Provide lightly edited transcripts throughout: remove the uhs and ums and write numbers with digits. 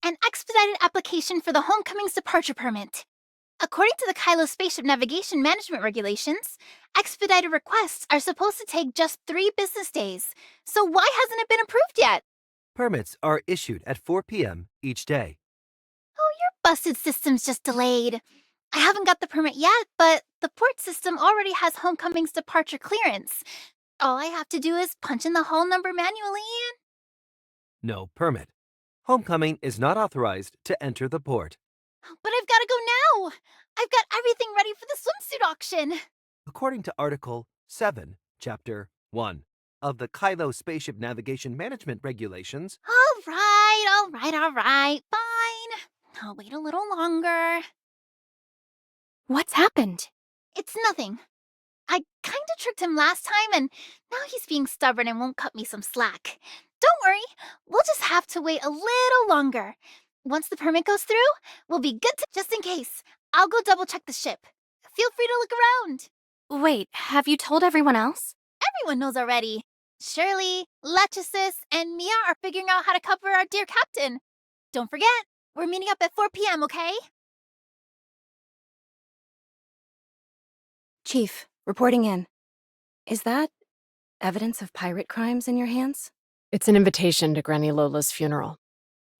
An expedited application for the Homecoming's departure permit. According to the Kylo Spaceship Navigation Management Regulations, expedited requests are supposed to take just 3 business days. So why hasn't it been approved yet? Permits are issued at 4 p.m. each day. Oh, your busted system's just delayed. I haven't got the permit yet, but the port system already has Homecoming's departure clearance. All I have to do is punch in the hull number manually and... No permit. Homecoming is not authorized to enter the port. But I've got to go now! I've got everything ready for the swimsuit auction! According to Article 7, Chapter 1 of the Kylo Spaceship Navigation Management Regulations... All right, fine. I'll wait a little longer. What's happened? It's nothing. I kinda tricked him last time, and now he's being stubborn and won't cut me some slack. Don't worry, we'll just have to wait a little longer. Once the permit goes through, we'll be good to... Just in case, I'll go double-check the ship. Feel free to look around. Wait, have you told everyone else? Everyone knows already. Shirley, Lechesis, and Mia are figuring out how to cover our dear captain. Don't forget, we're meeting up at 4 p.m., okay? Chief, reporting in. Is that evidence of pirate crimes in your hands? It's an invitation to Granny Lola's funeral.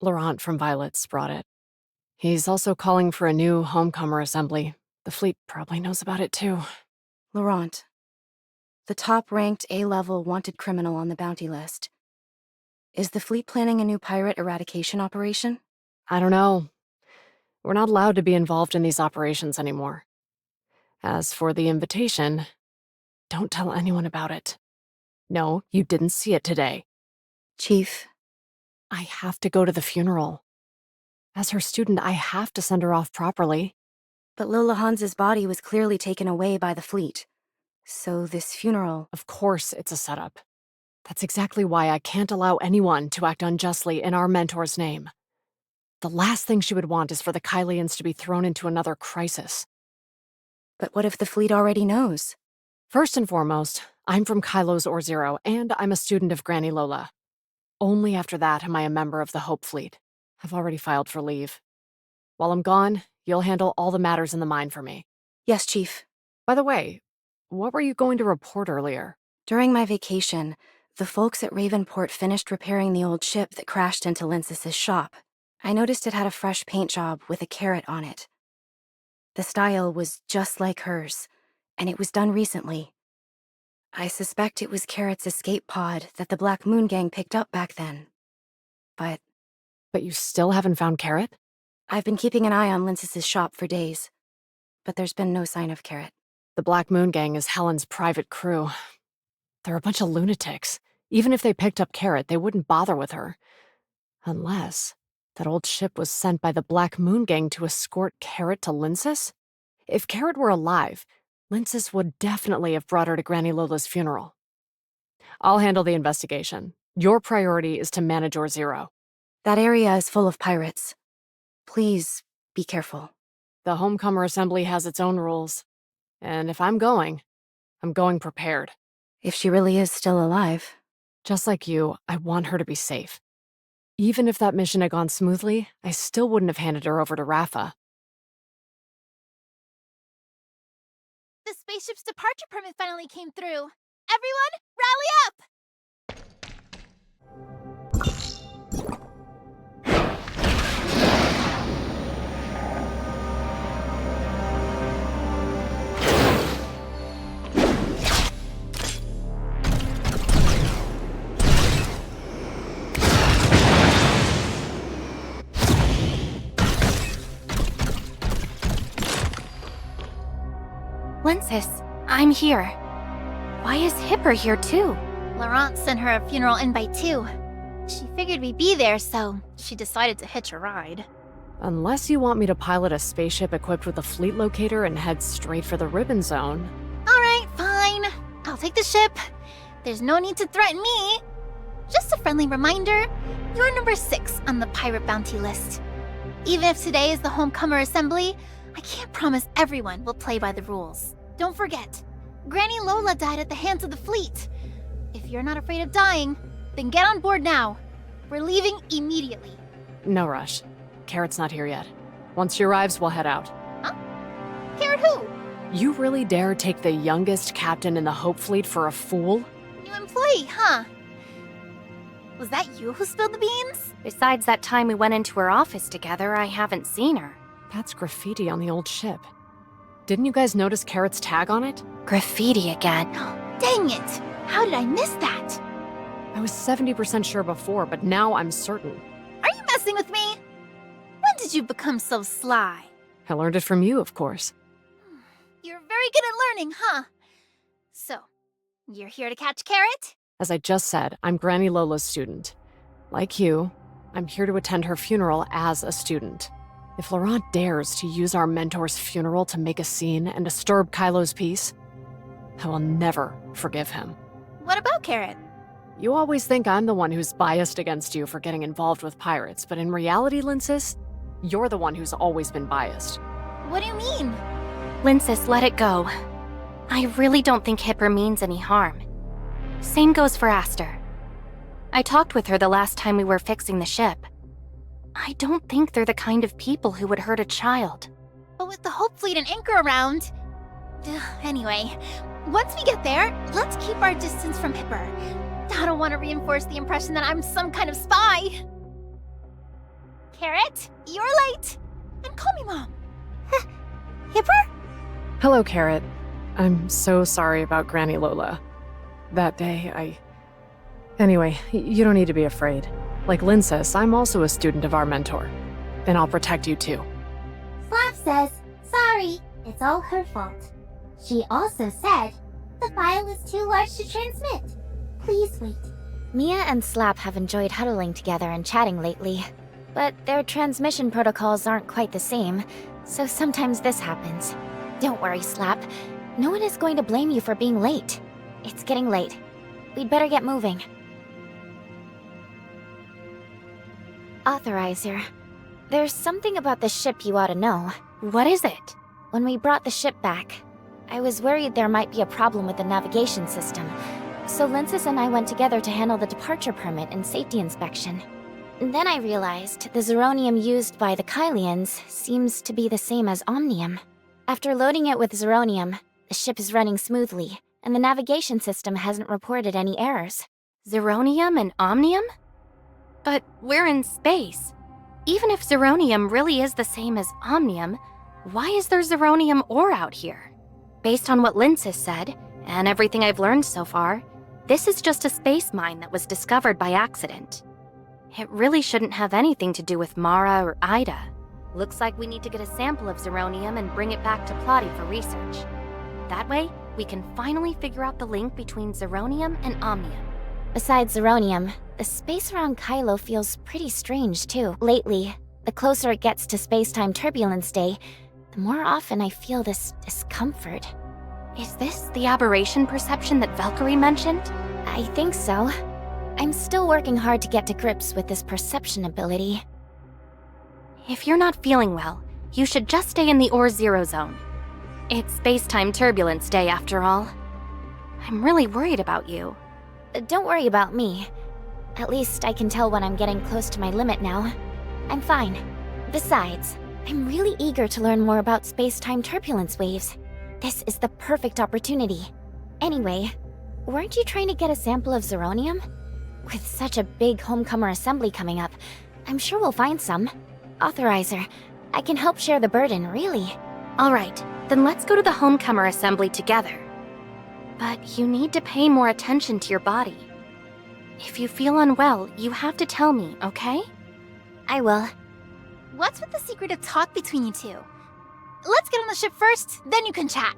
Laurent from Violet's brought it. He's also calling for a new homecomer assembly. The fleet probably knows about it too. Laurent, the top-ranked A-level wanted criminal on the bounty list. Is the fleet planning a new pirate eradication operation? I don't know. We're not allowed to be involved in these operations anymore. As for the invitation, don't tell anyone about it. No, you didn't see it today. Chief. I have to go to the funeral. As her student, I have to send her off properly. But Lola Hans's body was clearly taken away by the fleet. So this funeral... Of course it's a setup. That's exactly why I can't allow anyone to act unjustly in our mentor's name. The last thing she would want is for the Kylians to be thrown into another crisis. But what if the fleet already knows? First and foremost, I'm from Kylo's Or-Zero, and I'm a student of Granny Lola. Only after that am I a member of the Hope Fleet. I've already filed for leave. While I'm gone, you'll handle all the matters in the mine for me. Yes, Chief. By the way, what were you going to report earlier? During my vacation, the folks at Ravenport finished repairing the old ship that crashed into Linsys' shop. I noticed it had a fresh paint job with a carrot on it. The style was just like hers, and it was done recently. I suspect it was Carrot's escape pod that the Black Moon Gang picked up back then. But you still haven't found Carrot? I've been keeping an eye on Linsys' shop for days, but there's been no sign of Carrot. The Black Moon Gang is Helen's private crew. They're a bunch of lunatics. Even if they picked up Carrot, they wouldn't bother with her. Unless that old ship was sent by the Black Moon Gang to escort Carrot to Linsys? If Carrot were alive, Linsys would definitely have brought her to Granny Lola's funeral. I'll handle the investigation. Your priority is to manage Or-Zero. That area is full of pirates. Please be careful. The Homecomer Assembly has its own rules. And if I'm going prepared. If she really is still alive. Just like you, I want her to be safe. Even if that mission had gone smoothly, I still wouldn't have handed her over to Rafa. The spaceship's departure permit finally came through. Everyone, rally up! Linsys, I'm here. Why is Hipper here too? Laurent sent her a funeral invite too. She figured we'd be there, so she decided to hitch a ride. Unless you want me to pilot a spaceship equipped with a fleet locator and head straight for the Ribbon Zone. Alright, fine. I'll take the ship. There's no need to threaten me. Just a friendly reminder, you're number 6 on the pirate bounty list. Even if today is the Homecomer Assembly, I can't promise everyone will play by the rules. Don't forget, Granny Lola died at the hands of the fleet. If you're not afraid of dying, then get on board now. We're leaving immediately. No rush. Carrot's not here yet. Once she arrives, we'll head out. Huh? Carrot who? You really dare take the youngest captain in the Hope Fleet for a fool? New employee, huh? Was that you who spilled the beans? Besides that time we went into her office together, I haven't seen her. That's graffiti on the old ship. Didn't you guys notice Carrot's tag on it? Graffiti again. Dang it! How did I miss that? I was 70% sure before, but now I'm certain. Are you messing with me? When did you become so sly? I learned it from you, of course. You're very good at learning, huh? So, you're here to catch Carrot? As I just said, I'm Granny Lola's student. Like you, I'm here to attend her funeral as a student. If Laurent dares to use our mentor's funeral to make a scene and disturb Kylo's peace, I will never forgive him. What about Carrot? You always think I'm the one who's biased against you for getting involved with pirates, but in reality, Linsis, you're the one who's always been biased. What do you mean? Linsis, let it go. I really don't think Hipper means any harm. Same goes for Aster. I talked with her the last time we were fixing the ship. I don't think they're the kind of people who would hurt a child. But with the Hope Fleet and Anchor around... Anyway, once we get there, let's keep our distance from Hipper. I don't want to reinforce the impression that I'm some kind of spy. Carrot, you're late. And call me Mom. Hipper? Hello, Carrot. I'm so sorry about Granny Lola. That day, Anyway, you don't need to be afraid. Like Lynn says, I'm also a student of our mentor. And I'll protect you too. Slav says, sorry, it's all her fault. She also said, the file is too large to transmit. Please wait. Mia and Slap have enjoyed huddling together and chatting lately. But their transmission protocols aren't quite the same, so sometimes this happens. Don't worry, Slap. No one is going to blame you for being late. It's getting late. We'd better get moving. Authorizer, there's something about the ship you ought to know. What is it? When we brought the ship back, I was worried there might be a problem with the navigation system. So Linsis and I went together to handle the departure permit and safety inspection. Then I realized the zeronium used by the Kylians seems to be the same as omnium. After loading it with zeronium, the ship is running smoothly, and the navigation system hasn't reported any errors. Zeronium and omnium? But we're in space. Even if zeronium really is the same as omnium, why is there zeronium ore out here? Based on what Linsis said, and everything I've learned so far, this is just a space mine that was discovered by accident. It really shouldn't have anything to do with Mara or Ida. Looks like we need to get a sample of zeronium and bring it back to Plotty for research. That way, we can finally figure out the link between zeronium and omnium. Besides zeronium, the space around Kylo feels pretty strange too. Lately, the closer it gets to space-time turbulence day, the more often I feel this discomfort. Is this the aberration perception that Valkyrie mentioned? I think so. I'm still working hard to get to grips with this perception ability. If you're not feeling well, you should just stay in the Ore Zero Zone. It's space-time turbulence day after all. I'm really worried about you. Don't worry about me. At least I can tell when I'm getting close to my limit now. I'm fine. Besides, I'm really eager to learn more about space-time turbulence waves. This is the perfect opportunity. Anyway, weren't you trying to get a sample of zeronium? With such a big Homecomer assembly coming up, I'm sure we'll find some. Authorizer, I can help share the burden, really. Alright, then let's go to the Homecomer assembly together. But you need to pay more attention to your body. If you feel unwell, you have to tell me, okay? I will. What's with the secretive talk between you two? Let's get on the ship first, then you can chat.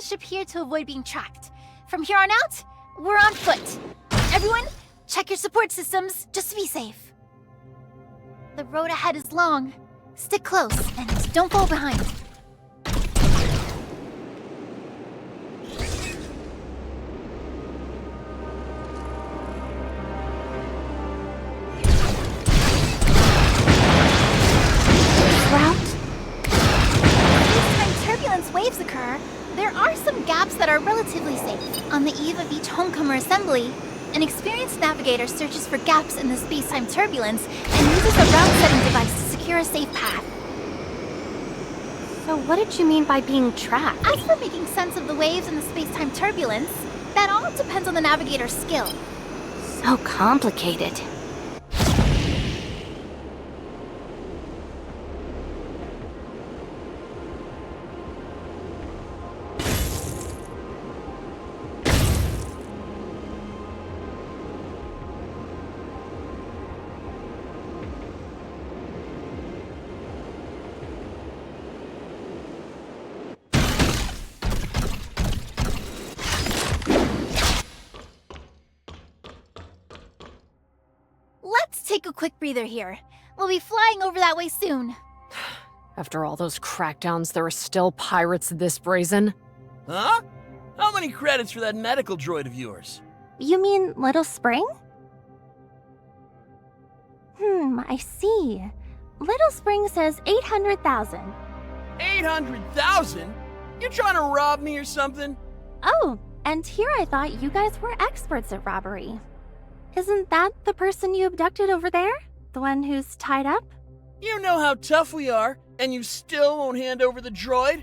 ship here to avoid being tracked. From here on out, we're on foot. Everyone, check your support systems just to be safe. The road ahead is long. Stick close and don't fall behind. Waves occur, there are some gaps that are relatively safe. On the eve of each homecomer assembly, an experienced navigator searches for gaps in the space-time turbulence and uses a route-setting device to secure a safe path. So what did you mean by being trapped? As for making sense of the waves in the space-time turbulence, that all depends on the navigator's skill. So complicated. Let's take a quick breather here. We'll be flying over that way soon. After all those crackdowns, there are still pirates this brazen? Huh? How many credits for that medical droid of yours? You mean Little Spring? I see. Little Spring says 800,000. 800,000? You trying to rob me or something? Oh, and here I thought you guys were experts at robbery. Isn't that the person you abducted over there? The one who's tied up? You know how tough we are, and you still won't hand over the droid?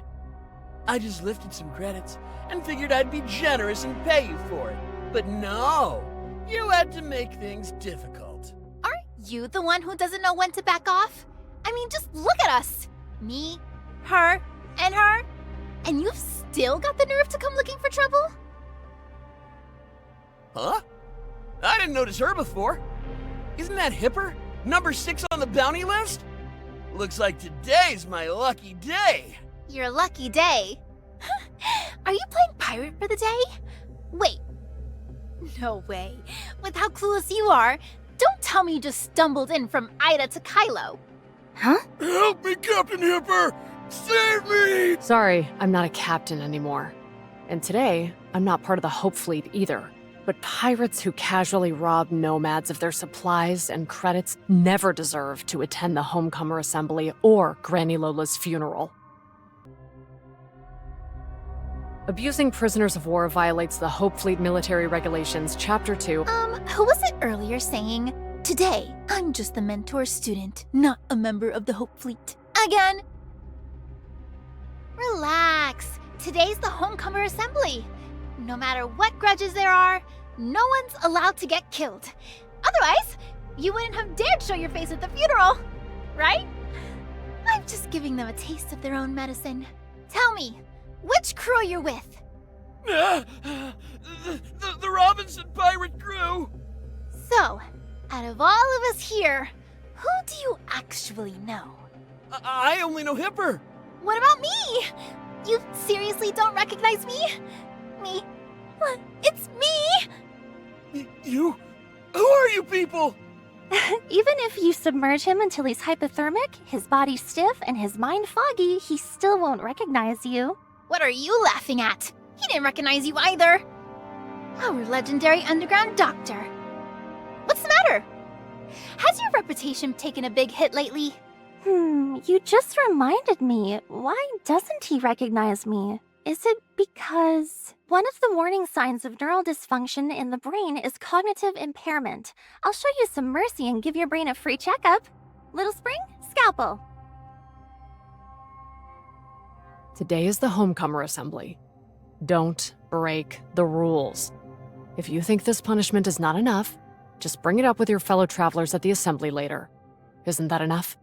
I just lifted some credits and figured I'd be generous and pay you for it. But no, you had to make things difficult. Aren't you the one who doesn't know when to back off? I mean, just look at us. Me, her, and her. And you've still got the nerve to come looking for trouble? Huh? I didn't notice her before. Isn't that Hipper? Number 6 on the bounty list? Looks like today's my lucky day. Your lucky day. Are you playing pirate for the day? Wait. No way. With how clueless you are, don't tell me you just stumbled in from Ida to Kylo. Huh? Help me, Captain Hipper! Save me! Sorry, I'm not a captain anymore. And today, I'm not part of the Hope Fleet either. But pirates who casually rob nomads of their supplies and credits never deserve to attend the Homecomer Assembly or Granny Lola's funeral. Abusing prisoners of war violates the Hope Fleet Military Regulations, Chapter 2. Who was it earlier saying, "Today, I'm just the mentor student, not a member of the Hope Fleet"? Again? Relax. Today's the Homecomer Assembly. No matter what grudges there are, no one's allowed to get killed. Otherwise, you wouldn't have dared show your face at the funeral, right? I'm just giving them a taste of their own medicine. Tell me, which crew you're with? The Robinson pirate crew! So, out of all of us here, who do you actually know? I only know Hipper. What about me? You seriously don't recognize me? Me? It's me! You? Who are you people? Even if you submerge him until he's hypothermic, his body stiff, and his mind foggy, he still won't recognize you. What are you laughing at? He didn't recognize you either. Our legendary underground doctor. What's the matter? Has your reputation taken a big hit lately? You just reminded me. Why doesn't he recognize me? Is it because one of the warning signs of neural dysfunction in the brain is cognitive impairment? I'll show you some mercy and give your brain a free checkup. Little Spring, scalpel. Today is the Homecomer Assembly. Don't break the rules. If you think this punishment is not enough, just bring it up with your fellow travelers at the assembly later. Isn't that enough?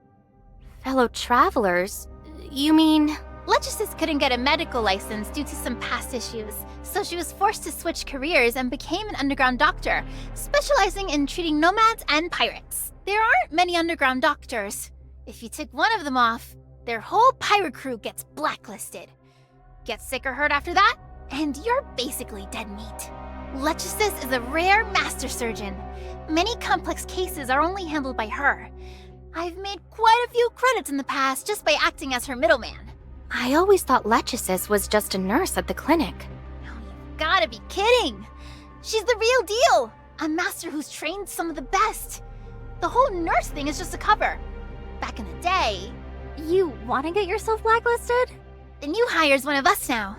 Fellow travelers? You mean... Legisis couldn't get a medical license due to some past issues, so she was forced to switch careers and became an underground doctor, specializing in treating nomads and pirates. There aren't many underground doctors. If you tick one of them off, their whole pirate crew gets blacklisted. Get sick or hurt after that, And you're basically dead meat. Lechesis is a rare master surgeon. Many complex cases are only handled by her. I've made quite a few credits in the past just by acting as her middleman. I always thought Lechesis was just a nurse at the clinic. Oh, you've gotta be kidding! She's the real deal! A master who's trained some of the best. The whole nurse thing is just a cover. Back in the day, You want to get yourself blacklisted? the new hire's one of us now.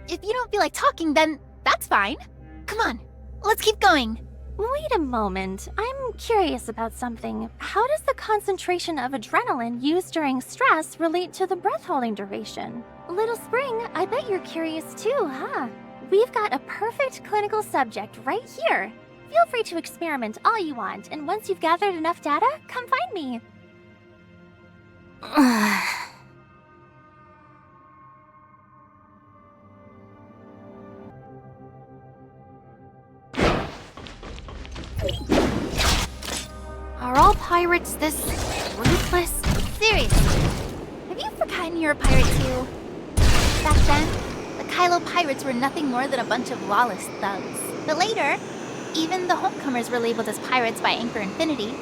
If you don't feel like talking, then that's fine. Come on, let's keep going. Wait a moment. I'm curious about something. How does the concentration of adrenaline used during stress relate to the breath-holding duration? Little Spring, I bet you're curious too, huh? We've got a perfect clinical subject right here. Feel free to experiment all you want, and once you've gathered enough data, come find me. Are all pirates this ruthless? Seriously, have you forgotten you're a pirate too? Back then, the Kylo pirates were nothing more than a bunch of lawless thugs. But later, even the homecomers were labeled as pirates by Anchor Infinity.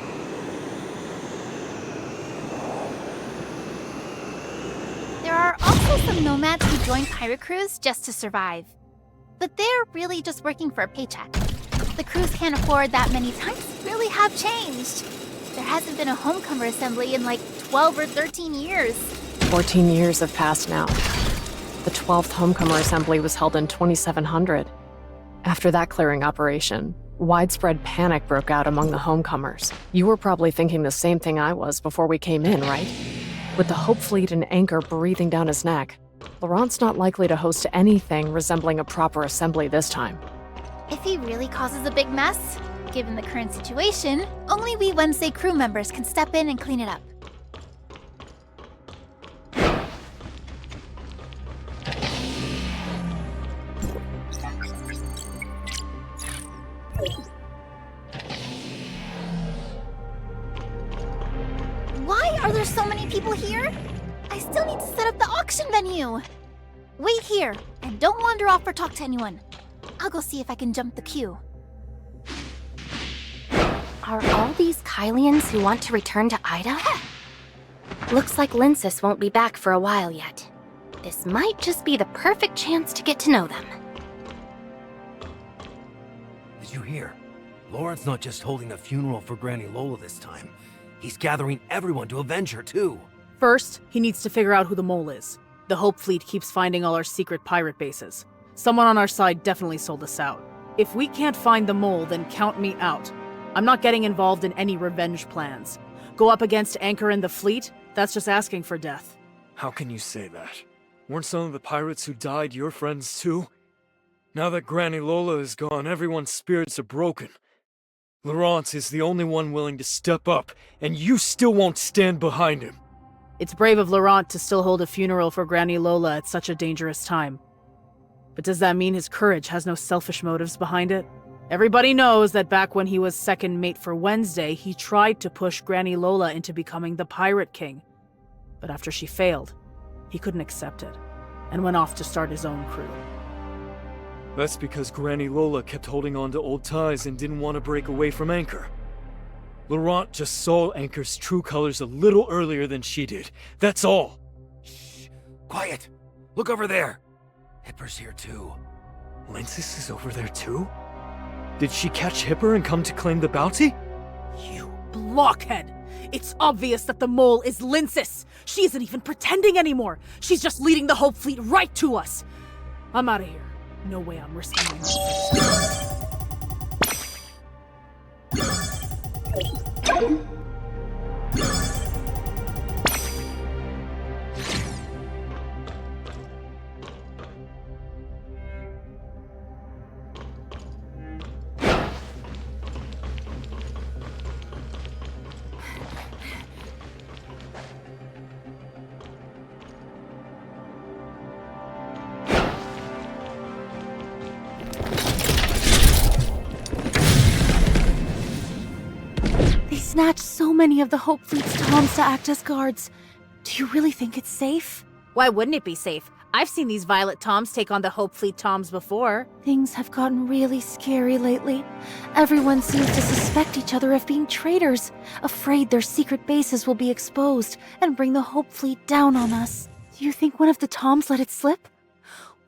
There are also some nomads who join pirate crews just to survive. But they're really just working for a paycheck. The crews can't afford that many times really have changed. There hasn't been a homecomer assembly in like 12 or 13 years. 14 years have passed now. The 12th Homecomer Assembly was held in 2700. After that clearing operation, widespread panic broke out among the homecomers. You were probably thinking the same thing I was before we came in, right? With the Hope Fleet and Anchor breathing down his neck, Laurent's not likely to host anything resembling a proper assembly this time. If he really causes a big mess, given the current situation, only we Wednesday crew members can step in and clean it up. Why are there so many people here? I still need to set up the auction venue. Wait here, and don't wander off or talk to anyone. I'll go see if I can jump the queue. Are all these Kylians who want to return to Ida? Looks like Linsis won't be back for a while yet. This might just be the perfect chance to get to know them. Did you hear? Laurent's not just holding a funeral for Granny Lola this time. He's gathering everyone to avenge her, too. First, he needs to figure out who the mole is. The Hope Fleet keeps finding all our secret pirate bases. Someone on our side definitely sold us out. If we can't find the mole, then count me out. I'm not getting involved in any revenge plans. Go up against Anchor and the fleet? That's just asking for death. How can you say that? Weren't some of the pirates who died your friends too? Now that Granny Lola is gone, everyone's spirits are broken. Laurent is the only one willing to step up, and you still won't stand behind him. It's brave of Laurent to still hold a funeral for Granny Lola at such a dangerous time. But does that mean his courage has no selfish motives behind it? Everybody knows that back when he was second mate for Wednesday, he tried to push Granny Lola into becoming the Pirate King. But after she failed, he couldn't accept it, and went off to start his own crew. That's because Granny Lola kept holding on to old ties and didn't want to break away from Anchor. Laurent just saw Anchor's true colors a little earlier than she did. That's all. Shh. Quiet. Look over there. Hipper's here, too. Linsis is over there too? Did she catch Hipper and come to claim the bounty? You blockhead! It's obvious that the mole is Linsis! She isn't even pretending anymore! She's just leading the Hope Fleet right to us! I'm out of here. No way I'm risking my life. They snatched so many of the Hope Fleet's toms to act as guards. Do you really think it's safe? Why wouldn't it be safe? I've seen these Violet Toms take on the Hope Fleet Toms before. Things have gotten really scary lately. Everyone seems to suspect each other of being traitors, afraid their secret bases will be exposed and bring the Hope Fleet down on us. Do you think one of the Toms let it slip?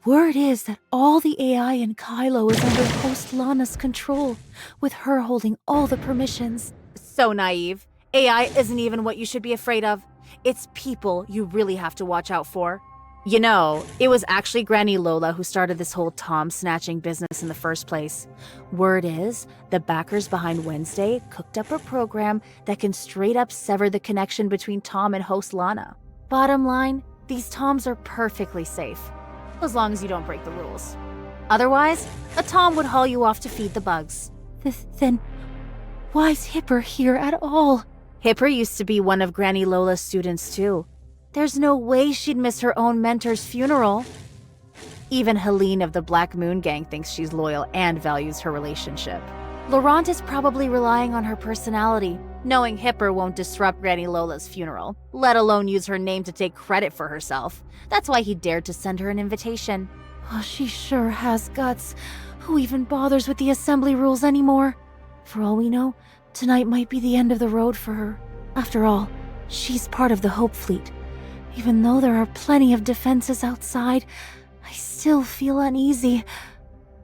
Word is that all the AI in Kylo is under host Lana's control, with her holding all the permissions. So naive. AI isn't even what you should be afraid of. It's people you really have to watch out for. You know, it was actually Granny Lola who started this whole Tom snatching business in the first place. Word is, the backers behind Wednesday cooked up a program that can straight up sever the connection between Tom and host Lana. Bottom line, these Toms are perfectly safe, as long as you don't break the rules. Otherwise, a Tom would haul you off to feed the bugs. Then, why's Hipper here at all? Hipper used to be one of Granny Lola's students too. There's no way she'd miss her own mentor's funeral. Even Helene of the Black Moon Gang thinks she's loyal and values her relationship. Laurent is probably relying on her personality, knowing Hipper won't disrupt Granny Lola's funeral, let alone use her name to take credit for herself. That's why he dared to send her an invitation. Oh, she sure has guts. Who even bothers with the assembly rules anymore? For all we know, tonight might be the end of the road for her. After all, she's part of the Hope Fleet. Even though there are plenty of defenses outside, I still feel uneasy.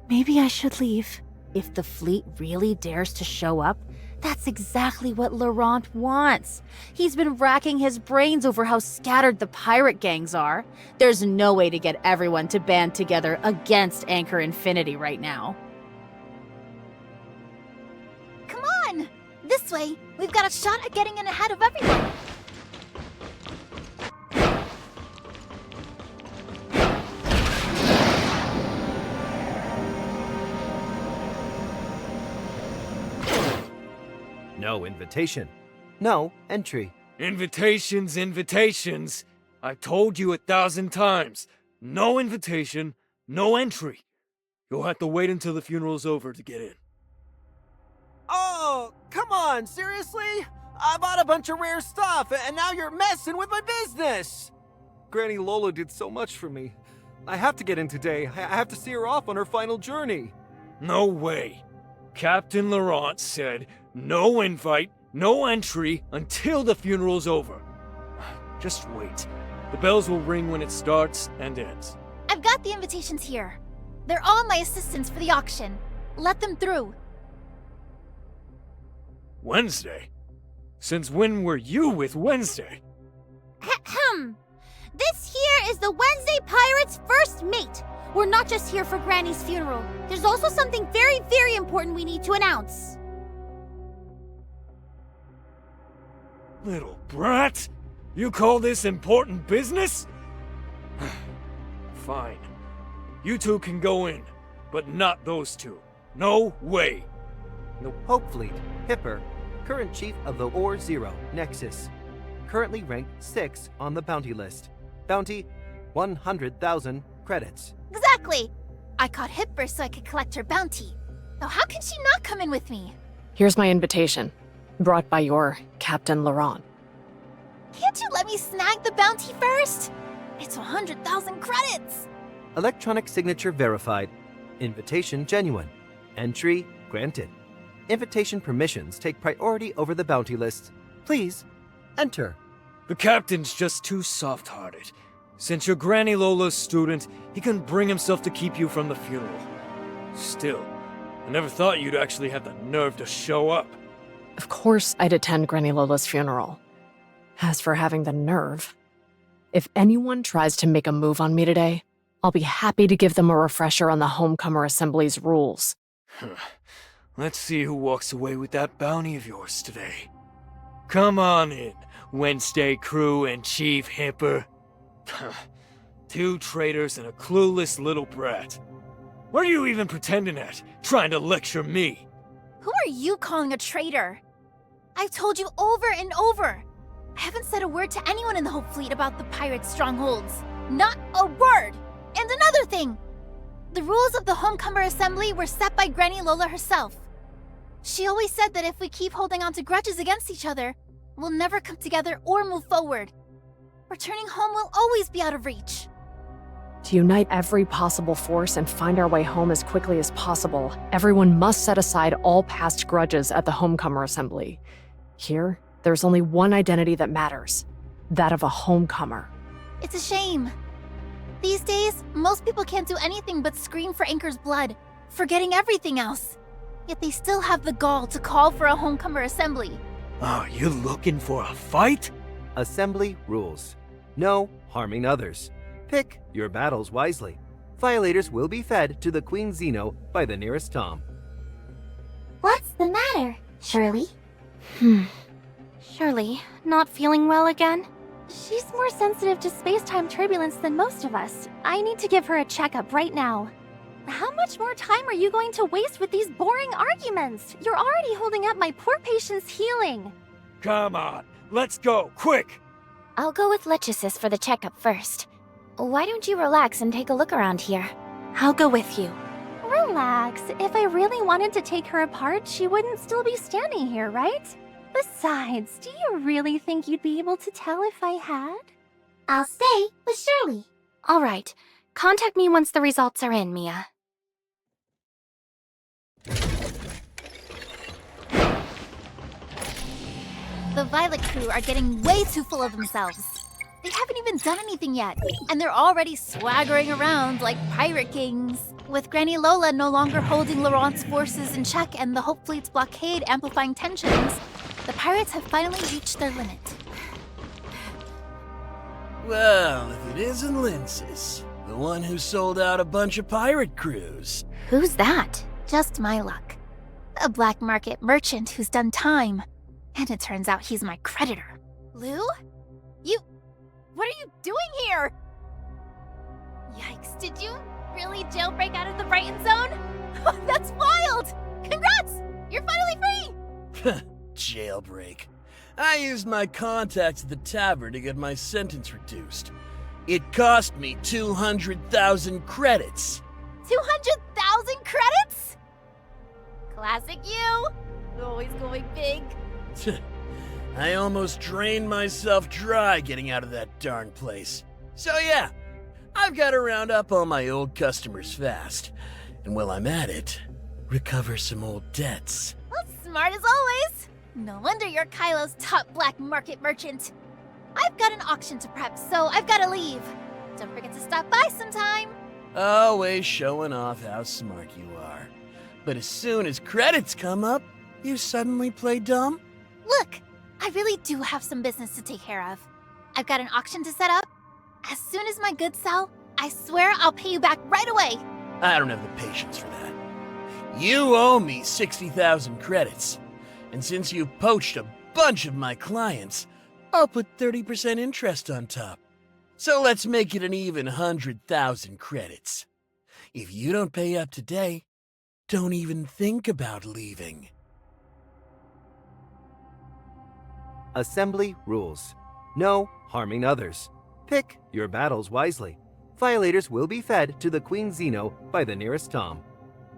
Maybe I should leave. If the fleet really dares to show up, that's exactly what Laurent wants. He's been racking his brains over how scattered the pirate gangs are. There's no way to get everyone to band together against Anchor Infinity right now. Come on! This way, we've got a shot at getting in ahead of everyone. No invitation. No entry. Invitations, invitations. I told you 1,000 times. No invitation, no entry. You'll have to wait until the funeral's over to get in. Oh, come on, seriously? I bought a bunch of rare stuff, and now you're messing with my business! Granny Lola did so much for me. I have to get in today. I have to see her off on her final journey. No way. Captain Laurent said no invite, no entry until the funeral's over. Just wait. The bells will ring when it starts and ends. I've got the invitations here. They're all my assistants for the auction. Let them through. Wednesday? Since when were you with Wednesday? Ahem. This here is the Wednesday Pirates' first mate. We're not just here for Granny's funeral. There's also something very, very important we need to announce. Little brat? You call this important business? Fine. You two can go in, but not those two. No way. The Hope Fleet, Hipper, current chief of the Or Zero Nexus. Currently ranked 6 on the bounty list. Bounty, 100,000 credits. Exactly! I caught Hipper so I could collect her bounty. Now how can she not come in with me? Here's my invitation, brought by your Captain Laurent. Can't you let me snag the bounty first? It's 100,000 credits! Electronic signature verified. Invitation genuine. Entry granted. Invitation permissions take priority over the bounty list. Please, enter. The captain's just too soft-hearted. Since you're Granny Lola's student, he can bring himself to keep you from the funeral. Still, I never thought you'd actually have the nerve to show up. Of course I'd attend Granny Lola's funeral. As for having the nerve, if anyone tries to make a move on me today, I'll be happy to give them a refresher on the Homecomer Assembly's rules. Let's see who walks away with that bounty of yours today. Come on in, Wednesday crew and Chief Hipper. 2 traitors and a clueless little brat. What are you even pretending at, trying to lecture me? Who are you calling a traitor? I've told you over and over. I haven't said a word to anyone in the Hope Fleet about the pirate strongholds. Not a word! And another thing! The rules of the Homecomer Assembly were set by Granny Lola herself. She always said that if we keep holding on to grudges against each other, we'll never come together or move forward. Returning home will always be out of reach. To unite every possible force and find our way home as quickly as possible, everyone must set aside all past grudges at the Homecomer Assembly. Here, there's only one identity that matters, that of a homecomer. It's a shame. These days, most people can't do anything but scream for Anchor's blood, forgetting everything else. Yet they still have the gall to call for a Homecomer Assembly. Oh, you looking for a fight? Assembly rules. No harming others. Pick your battles wisely. Violators will be fed to the Queen Xeno by the nearest Tom. What's the matter, Shirley? Shirley, not feeling well again? She's more sensitive to space-time turbulence than most of us. I need to give her a checkup right now. How much more time are you going to waste with these boring arguments? You're already holding up my poor patient's healing. Come on, let's go, quick! I'll go with Lechesis for the checkup first. Why don't you relax and take a look around here? I'll go with you. Relax. If I really wanted to take her apart, she wouldn't still be standing here, right? Besides, do you really think you'd be able to tell if I had? I'll stay with Shirley. All right. Contact me once the results are in, Mia. The Violet crew are getting way too full of themselves. They haven't even done anything yet, and they're already swaggering around like pirate kings. With Granny Lola no longer holding Laurent's forces in check and the Hope Fleet's blockade amplifying tensions, the pirates have finally reached their limit. Well, if it isn't Linces, the one who sold out a bunch of pirate crews. Who's that? Just my luck. A black market merchant who's done time. And it turns out he's my creditor. Lou? What are you doing here? Yikes, did you really jailbreak out of the Brighton Zone? That's wild! Congrats! You're finally free! Jailbreak. I used my contacts at the tavern to get my sentence reduced. It cost me 200,000 credits. 200,000 credits? Classic you. Always going big. I almost drained myself dry getting out of that darn place. So yeah, I've got to round up all my old customers fast. And while I'm at it, recover some old debts. Well, smart as always. No wonder you're Kylo's top black market merchant. I've got an auction to prep, so I've got to leave. Don't forget to stop by sometime. Always showing off how smart you are. But as soon as credits come up, you suddenly play dumb? Look, I really do have some business to take care of. I've got an auction to set up. As soon as my goods sell, I swear I'll pay you back right away. I don't have the patience for that. You owe me 60,000 credits. And since you poached a bunch of my clients, I'll put 30% interest on top. So let's make it an even 100,000 credits. If you don't pay up today, don't even think about leaving. Assembly rules. No harming others. Pick your battles wisely. Violators will be fed to the Queen Xeno by the nearest Tom.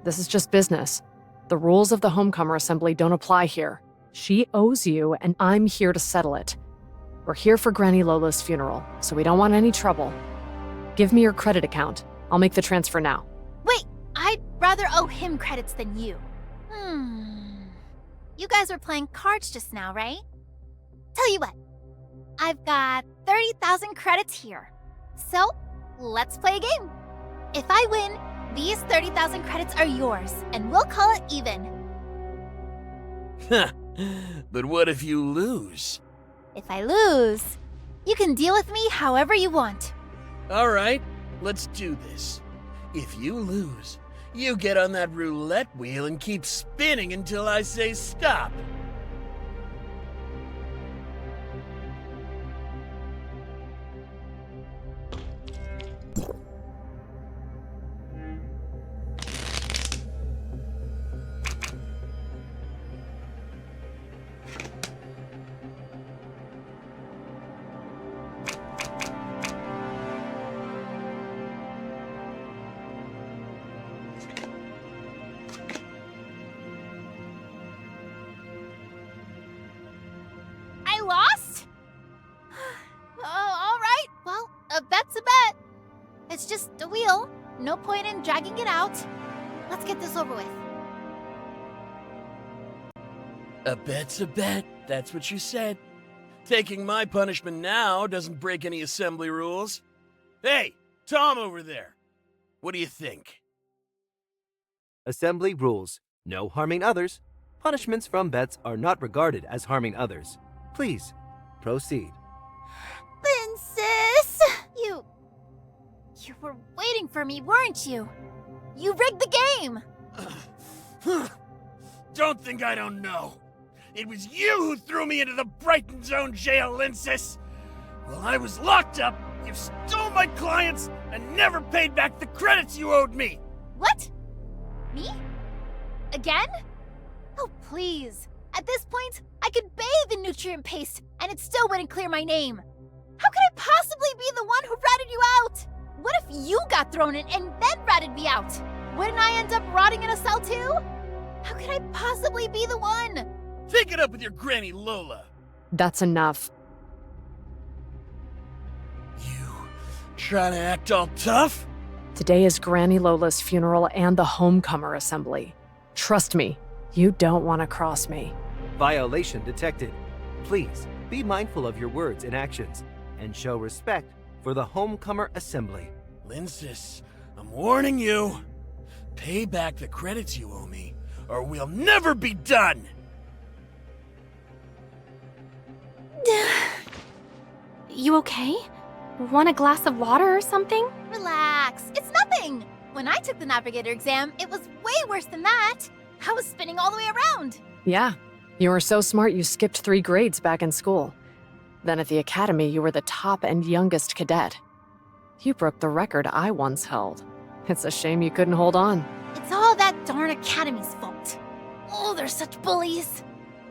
This is just business. The rules of the Homecomer Assembly don't apply here. She owes you, and I'm here to settle it. We're here for Granny Lola's funeral, so we don't want any trouble. Give me your credit account. I'll make the transfer now. Wait, I'd rather owe him credits than you. You guys were playing cards just now, right? Tell you what, I've got 30,000 credits here. So, let's play a game. If I win, these 30,000 credits are yours, and we'll call it even. But what if you lose? If I lose, you can deal with me however you want. All right, let's do this. If you lose, you get on that roulette wheel and keep spinning until I say stop. I lost? Oh, all right. Well, a bet's a bet. it's just a wheel. No point in dragging it out. Let's get this over with. A bet's a bet, that's what you said. Taking my punishment now doesn't break any assembly rules. Hey, Tom over there. What do you think? Assembly rules. No harming others. Punishments from bets are not regarded as harming others. Please, proceed. Linsis! You were waiting for me, weren't you? You rigged the game! Don't think I don't know. It was you who threw me into the Brighton Zone jail, Linsis. While I was locked up, you stole my clients and never paid back the credits you owed me. What? Me? Again? Oh, please. At this point, I could bathe in nutrient paste and it still wouldn't clear my name. How could I possibly be the one who ratted you out? What if you got thrown in and then ratted me out? Wouldn't I end up rotting in a cell too? How could I possibly be the one? Take it up with your Granny Lola. That's enough. You trying to act all tough? Today is Granny Lola's funeral and the Homecomer Assembly. Trust me, you don't want to cross me. Violation detected. Please be mindful of your words and actions and show respect for the Homecomer Assembly. Linsis, I'm warning you. Pay back the credits you owe me, or we'll never be done! You okay? Want a glass of water or something? Relax, it's nothing. When I took the Navigator exam, it was way worse than that. I was spinning all the way around. Yeah, you were so smart you skipped 3 grades back in school. Then at the academy, you were the top and youngest cadet. You broke the record I once held. It's a shame you couldn't hold on. It's all that darn Academy's fault. Oh, they're such bullies.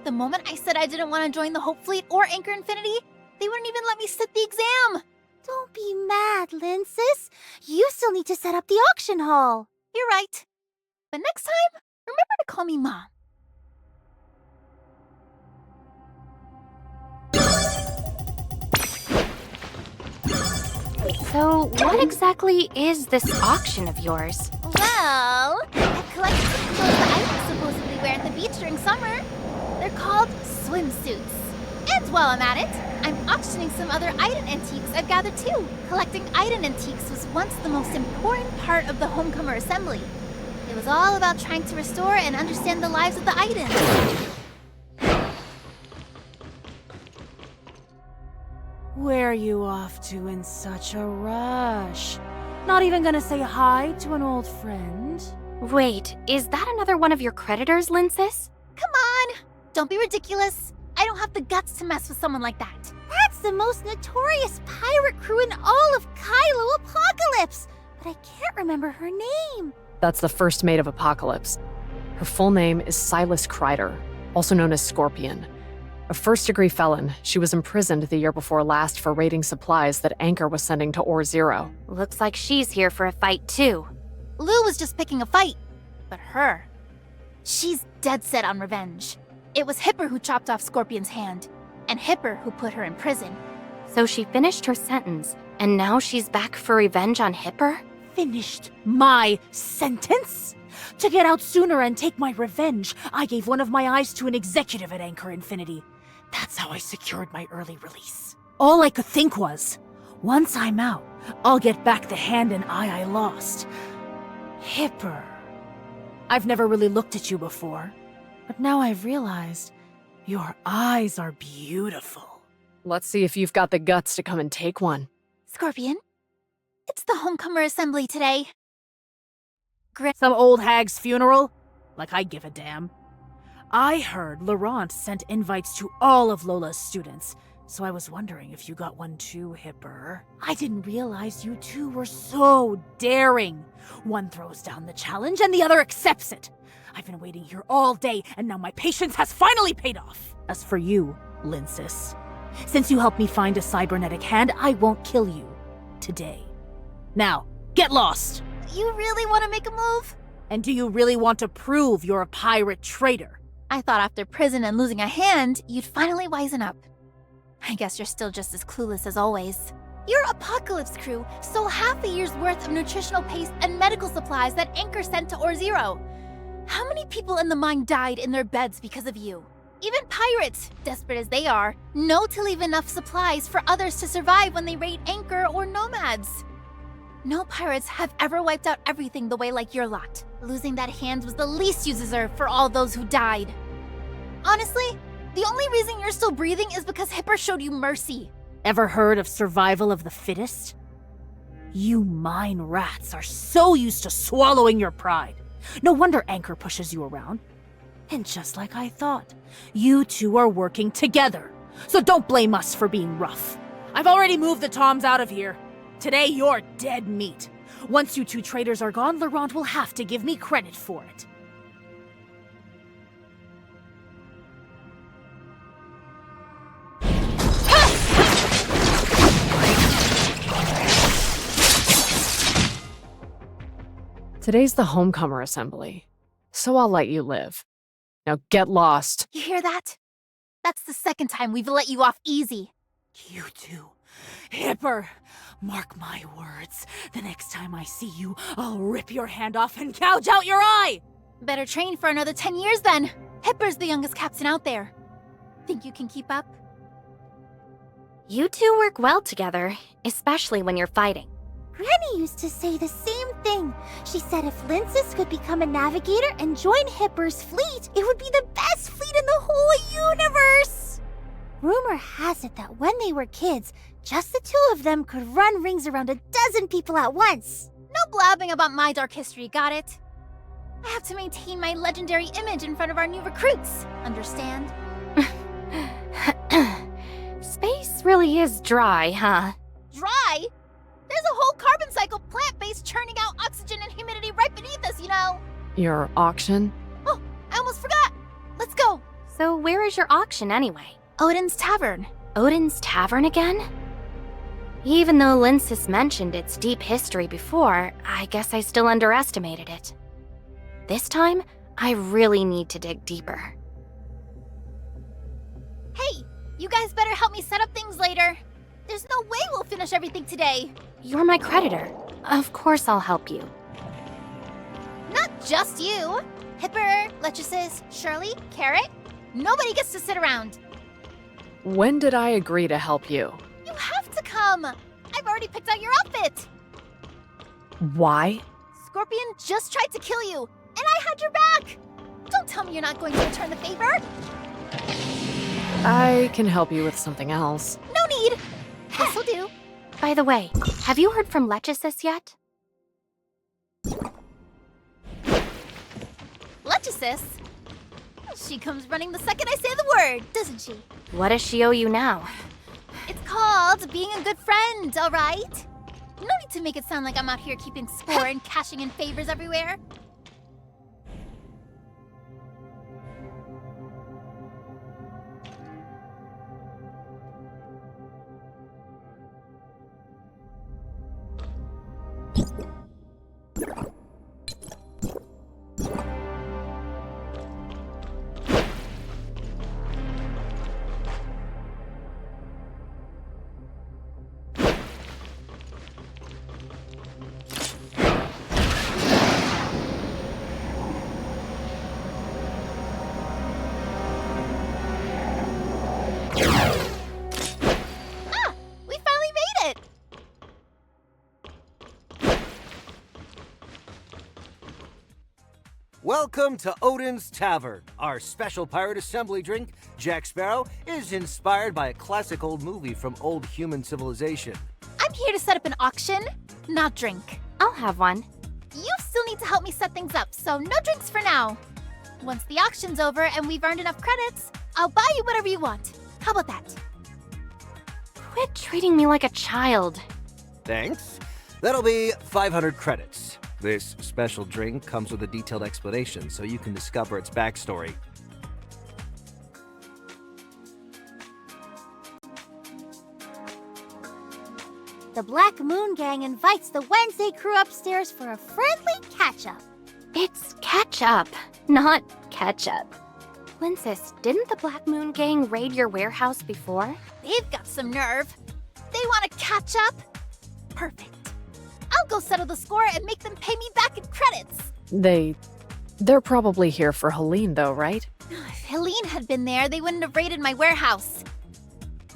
The moment I said I didn't want to join the Hope Fleet or Anchor Infinity, they wouldn't even let me sit the exam. Don't be mad, Linsis. You still need to set up the auction hall. You're right. But next time, remember to call me Mom. So, what exactly is this auction of yours? Well, I've collected some clothes that I supposedly wear at the beach during summer. They're called swimsuits. And while I'm at it, I'm auctioning some other Iden antiques I've gathered too. Collecting Iden antiques was once the most important part of the Homecomer Assembly. It was all about trying to restore and understand the lives of the Idens. Where are you off to in such a rush? Not even gonna say hi to an old friend? Wait, is that another one of your creditors, Linsis? Come on! Don't be ridiculous. I don't have the guts to mess with someone like that. That's the most notorious pirate crew in all of Kylo Apocalypse. But I can't remember her name. That's the first mate of Apocalypse. Her full name is Silas Kreider, also known as Scorpion. A first-degree felon, she was imprisoned the year before last for raiding supplies that Anchor was sending to Ore Zero. Looks like she's here for a fight too. Lou was just picking a fight. But her, she's dead set on revenge. It was Hipper who chopped off Scorpion's hand, and Hipper who put her in prison. So she finished her sentence, and now she's back for revenge on Hipper? Finished my sentence? To get out sooner and take my revenge, I gave one of my eyes to an executive at Anchor Infinity. That's how I secured my early release. All I could think was, once I'm out, I'll get back the hand and eye I lost. Hipper. I've never really looked at you before, but now I've realized your eyes are beautiful. Let's see if you've got the guts to come and take one. Scorpion, it's the Homecomer Assembly today. Some old hag's funeral? Like I give a damn. I heard Laurent sent invites to all of Lola's students, so I was wondering if you got one too, Hipper. I didn't realize you two were so daring. One throws down the challenge and the other accepts it. I've been waiting here all day, and now my patience has finally paid off. As for you, Linsis, since you helped me find a cybernetic hand, I won't kill you today. Now, get lost! You really want to make a move? And do you really want to prove you're a pirate traitor? I thought after prison and losing a hand, you'd finally wisen up. I guess you're still just as clueless as always. You're Apocalypse Crew stole half a year's worth of nutritional paste and medical supplies that Anchor sent to Or-Zero. How many people in the mine died in their beds because of you? Even pirates, desperate as they are, know to leave enough supplies for others to survive when they raid Anchor or Nomads. No pirates have ever wiped out everything the way like your lot. Losing that hand was the least you deserve for all those who died. Honestly, the only reason you're still breathing is because Hipper showed you mercy. Ever heard of survival of the fittest? You mine rats are so used to swallowing your pride. No wonder Anchor pushes you around. And just like I thought, you two are working together. So don't blame us for being rough. I've already moved the Toms out of here. Today you're dead meat. Once you two traitors are gone, Laurent will have to give me credit for it. Today's the Homecomer Assembly, so I'll let you live. Now get lost. You hear that? That's the second time we've let you off easy. You two. Hipper, mark my words. The next time I see you, I'll rip your hand off and gouge out your eye! Better train for another 10 years then. Hipper's the youngest captain out there. Think you can keep up? You two work well together, especially when you're fighting. Granny used to say the same thing. She said if Linces could become a navigator and join Hipper's fleet, it would be the best fleet in the whole universe. Rumor has it that when they were kids, just the two of them could run rings around a dozen people at once. No blabbing about my dark history, got it? I have to maintain my legendary image in front of our new recruits, understand? Space really is dry, huh? Dry? There's a whole carbon cycle plant base churning out oxygen and humidity right beneath us, you know? Your auction? Oh, I almost forgot. Let's go. So where is your auction anyway? Odin's Tavern. Odin's Tavern again? Even though Linsis mentioned its deep history before, I guess I still underestimated it. This time, I really need to dig deeper. Hey, you guys better help me set up things later. There's no way we'll finish everything today. You're my creditor. Of course I'll help you. Not just you. Hipper, Letrices, Shirley, Carrot. Nobody gets to sit around. When did I agree to help you? You have to come. I've already picked out your outfit. Why? Scorpion just tried to kill you, and I had your back. Don't tell me you're not going to return the favor. I can help you with something else. No need. This'll do. By the way, have you heard from Letrisis yet? Letrisis? She comes running the second I say the word, doesn't she? What does she owe you now? It's called being a good friend, all right? No need to make it sound like I'm out here keeping score and cashing in favors everywhere. Welcome to Odin's Tavern. Our special pirate assembly drink, Jack Sparrow, is inspired by a classic old movie from old human civilization. I'm here to set up an auction, not drink. I'll have one. You still need to help me set things up, so no drinks for now. Once the auction's over and we've earned enough credits, I'll buy you whatever you want. How about that? Quit treating me like a child. Thanks. That'll be 500 credits. This special drink comes with a detailed explanation so you can discover its backstory. The Black Moon Gang invites the Wednesday crew upstairs for a friendly catch-up. It's catch-up, not ketchup. Linsis, didn't the Black Moon Gang raid your warehouse before? They've got some nerve. They want to catch up? Perfect. I'll go settle the score and make them pay me back in credits. They're probably here for Helene, though, right? If Helene had been there, they wouldn't have raided my warehouse.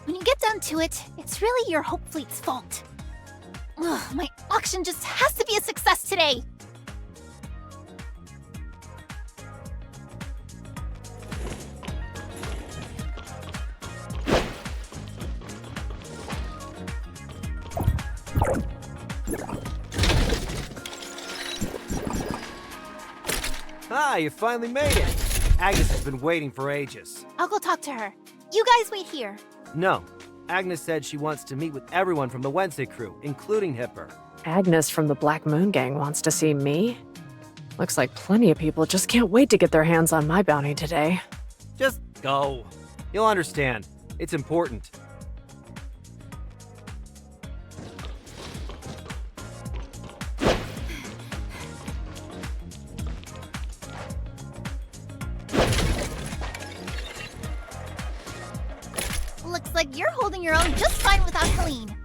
When you get down to it, it's really your Hope Fleet's fault. Ugh, my auction just has to be a success today. Ah, you finally made it. Agnes has been waiting for ages. I'll go talk to her. You guys wait here. No. Agnes said she wants to meet with everyone from the Wednesday crew, including Hipper. Agnes from the Black Moon Gang wants to see me? Looks like plenty of people just can't wait to get their hands on my bounty today. Just go. You'll understand. It's important. Looks like you're holding your own just fine without Helene.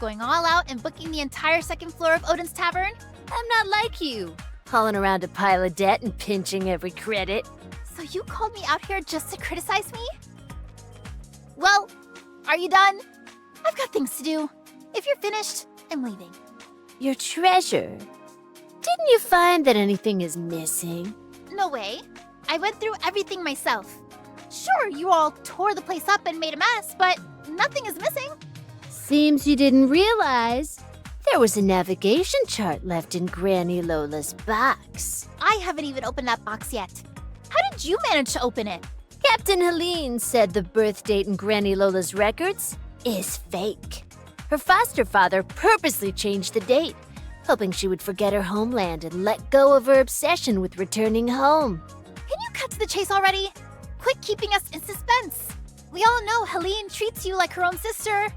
Going all out and booking the entire second floor of Odin's Tavern? I'm not like you, hauling around a pile of debt and pinching every credit. So you called me out here just to criticize me? Well, are you done? I've got things to do. If you're finished, I'm leaving. Your treasure. Didn't you find that anything is missing? No way. I went through everything myself. Sure, you all tore the place up and made a mess, but nothing is missing. Seems you didn't realize there was a navigation chart left in Granny Lola's box. I haven't even opened that box yet. How did you manage to open it? Captain Helene said the birth date in Granny Lola's records is fake. Her foster father purposely changed the date, hoping she would forget her homeland and let go of her obsession with returning home. Can you cut to the chase already? Quit keeping us in suspense. We all know Helene treats you like her own sister.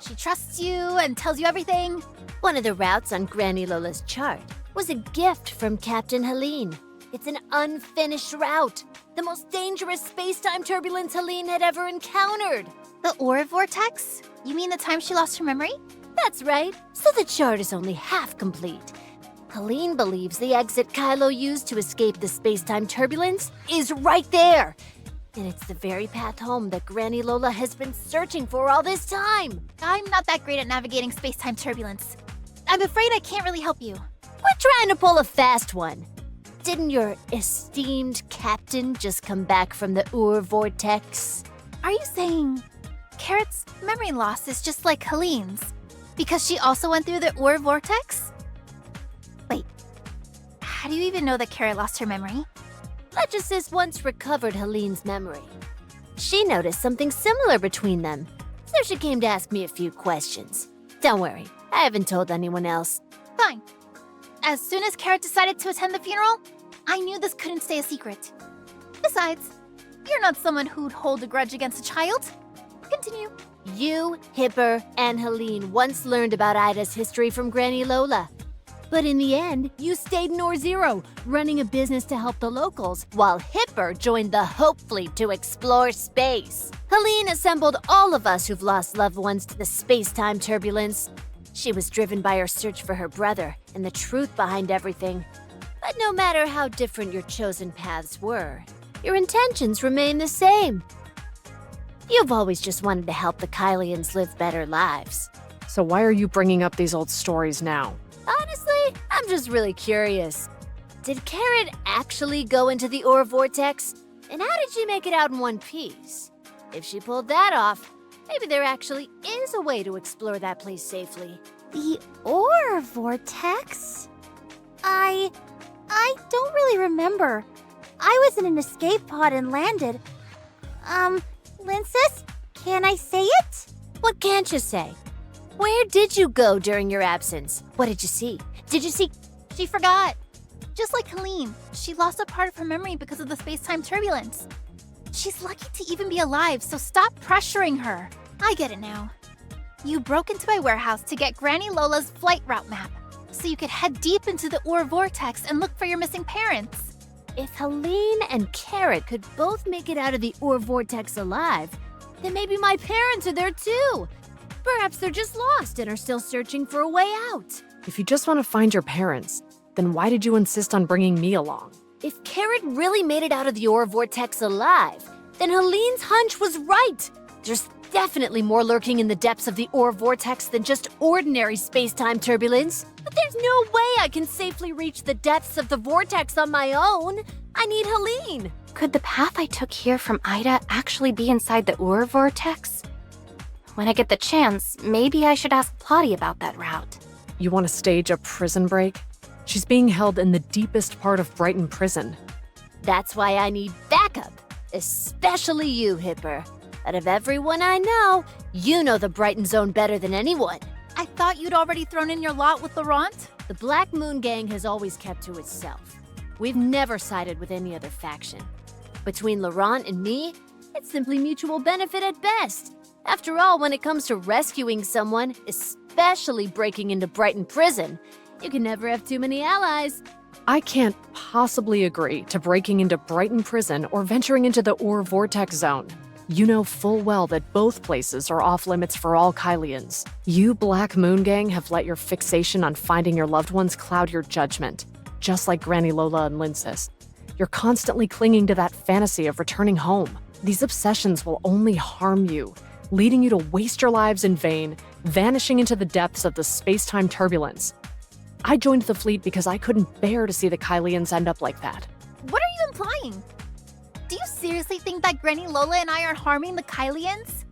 She trusts you and tells you everything. One of the routes on Granny Lola's chart was a gift from Captain Helene. It's an unfinished route, the most dangerous space-time turbulence Helene had ever encountered. The Aura Vortex? You mean the time she lost her memory? That's right, so the chart is only half complete. Helene believes the exit Kylo used to escape the space-time turbulence is right there. And it's the very path home that Granny Lola has been searching for all this time. I'm not that great at navigating space-time turbulence. I'm afraid I can't really help you. We're trying to pull a fast one. Didn't your esteemed captain just come back from the Ur Vortex? Are you saying Carrot's memory loss is just like Helene's? Because she also went through the Ur Vortex? Wait, how do you even know that Carrot lost her memory? Legisis once recovered Helene's memory. She noticed something similar between them, so she came to ask me a few questions. Don't worry, I haven't told anyone else. Fine. As soon as Carrot decided to attend the funeral, I knew this couldn't stay a secret. Besides, you're not someone who'd hold a grudge against a child. Continue. You, Hipper, and Helene once learned about Ida's history from Granny Lola. But in the end, you stayed in Or Zero, running a business to help the locals, while Hipper joined the Hope Fleet to explore space. Helene assembled all of us who've lost loved ones to the space-time turbulence. She was driven by her search for her brother and the truth behind everything. But no matter how different your chosen paths were, your intentions remain the same. You've always just wanted to help the Kylians live better lives. So why are you bringing up these old stories now? Honestly, I'm just really curious. Did Carrot actually go into the Ur Vortex? And how did she make it out in one piece? If she pulled that off, maybe there actually is a way to explore that place safely. The Ore Vortex? I don't really remember. I was in an escape pod and landed. Linsis, can I say it? What can't you say? Where did you go during your absence? What did you see? Did you see? She forgot. Just like Helene, she lost a part of her memory because of the space-time turbulence. She's lucky to even be alive, so stop pressuring her. I get it now. You broke into my warehouse to get Granny Lola's flight route map, so you could head deep into the Ur Vortex and look for your missing parents. If Helene and Carrot could both make it out of the Ur Vortex alive, then maybe my parents are there too. Perhaps they're just lost and are still searching for a way out. If you just want to find your parents, then why did you insist on bringing me along? If Carrot really made it out of the ore vortex alive, then Helene's hunch was right. There's definitely more lurking in the depths of the ore vortex than just ordinary space-time turbulence. But there's no way I can safely reach the depths of the vortex on my own. I need Helene. Could the path I took here from Ida actually be inside the Ur vortex? When I get the chance, maybe I should ask Plotty about that route. You want to stage a prison break? She's being held in the deepest part of Brighton Prison. That's why I need backup, especially you, Hipper. Out of everyone I know, you know the Brighton Zone better than anyone. I thought you'd already thrown in your lot with Laurent? The Black Moon Gang has always kept to itself. We've never sided with any other faction. Between Laurent and me, it's simply mutual benefit at best. After all, when it comes to rescuing someone, especially breaking into Brighton Prison, you can never have too many allies. I can't possibly agree to breaking into Brighton Prison or venturing into the Ur Vortex Zone. You know full well that both places are off limits for all Kylians. You Black Moon Gang have let your fixation on finding your loved ones cloud your judgment, just like Granny Lola and Linsis. You're constantly clinging to that fantasy of returning home. These obsessions will only harm you, leading you to waste your lives in vain, vanishing into the depths of the space-time turbulence. I joined the fleet because I couldn't bear to see the Kylians end up like that. What are you implying? Do you seriously think that Granny Lola and I are harming the Kylians?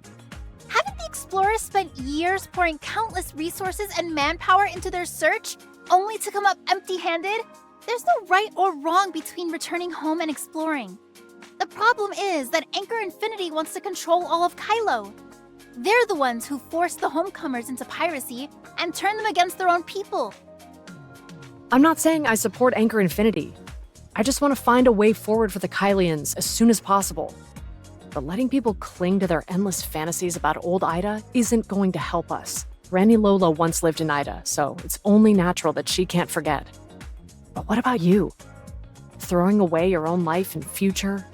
Haven't the explorers spent years pouring countless resources and manpower into their search, only to come up empty-handed? There's no right or wrong between returning home and exploring. The problem is that Anchor Infinity wants to control all of Kylo. They're the ones who forced the homecomers into piracy and turned them against their own people. I'm not saying I support Anchor Infinity. I just want to find a way forward for the Kylians as soon as possible. But letting people cling to their endless fantasies about old Ida isn't going to help us. Granny Lola once lived in Ida, so it's only natural that she can't forget. But what about you? Throwing away your own life and future,